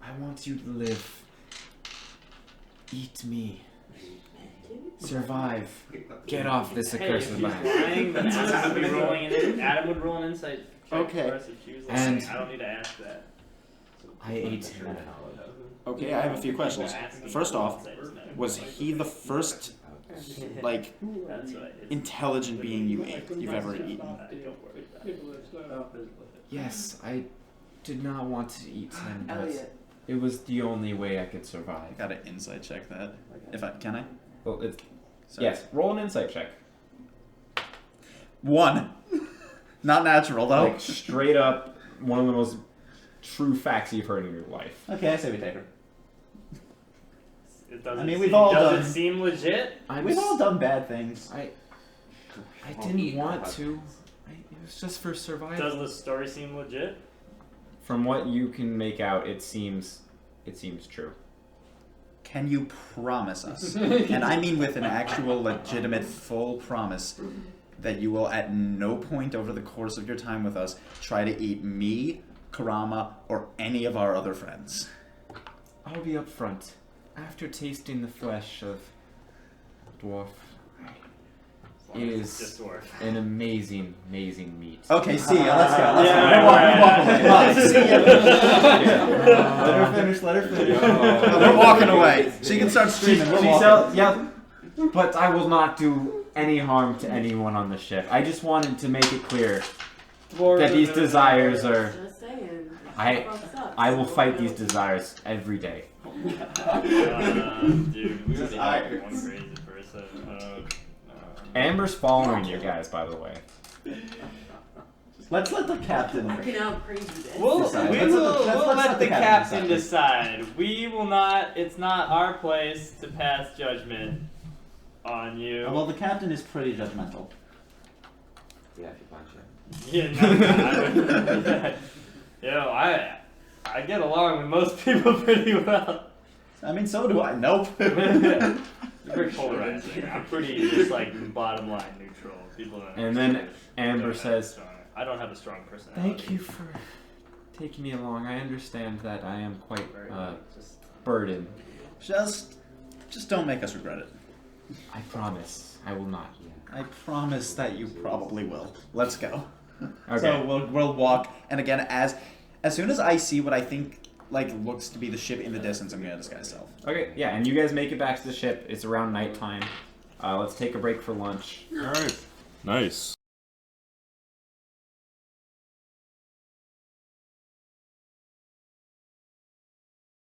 I want you to live. Eat me. Survive. Get off this accursed land." Lying, then Adam would roll an insight check Okay. for us if she was And- lying. I don't need to ask that. I ate him. Okay, I have a few questions. First off, was he the first, like, That's right. intelligent being you've ever eaten? Don't worry about it. Yes, I did not want to eat him, but Elliot. it was the only way I could survive. I gotta insight check that. Can I? Well, it's Sorry. yes. Roll an insight check. 1. Not natural though. Like straight up, one of the most true facts you've heard in your life. Okay, I say we take her. It doesn't I mean, we've seem, all does done- it seem legit? We've all done bad things. I didn't want to. It was just for survival. Does the story seem legit? From what you can make out, it seems true. Can you promise us, and I mean with an actual, legitimate, full promise, that you will at no point over the course of your time with us try to eat me, Karama, or any of our other friends? I'll be upfront. After tasting the flesh of dwarf, it It's is just dwarf. an amazing meat. Okay, see ya. Let's go. Yeah, Walk away. yeah. Bye. See ya. Let her finish. Let her finish. We're walking away. She can start screaming. We're walking. Yeah, but I will not do any harm to anyone on the ship. I just wanted to make it clear that these desires are. Just saying. I will fight these desires every day. Dude, we really have one crazy person. Amber's following you guys, by the way. Let's let the captain. I can out crazy this. We'll Decide. we Let's will let the- we'll let's let the captain decide. We will not. It's not our place to pass judgment on you. Well, the captain is pretty judgmental. Yeah, if you punch it. Yeah, no, I get along with most people pretty well. I mean, so do I. Nope. You're very polarizing. I'm pretty just like bottom line neutral. People don't And then understand. Amber Don't have a says, strong- I don't have a strong personality. "Thank you for taking me along. I understand that I am quite Very, just burdened. Just don't make us regret it. I promise I will not." I promise that you probably will. Let's go. Okay. So we'll walk, and again, as soon as I see what I think looks to be the ship in the distance, I'm gonna disguise self. Okay, yeah, and you guys make it back to the ship. It's around nighttime. Let's take a break for lunch. All right. Nice.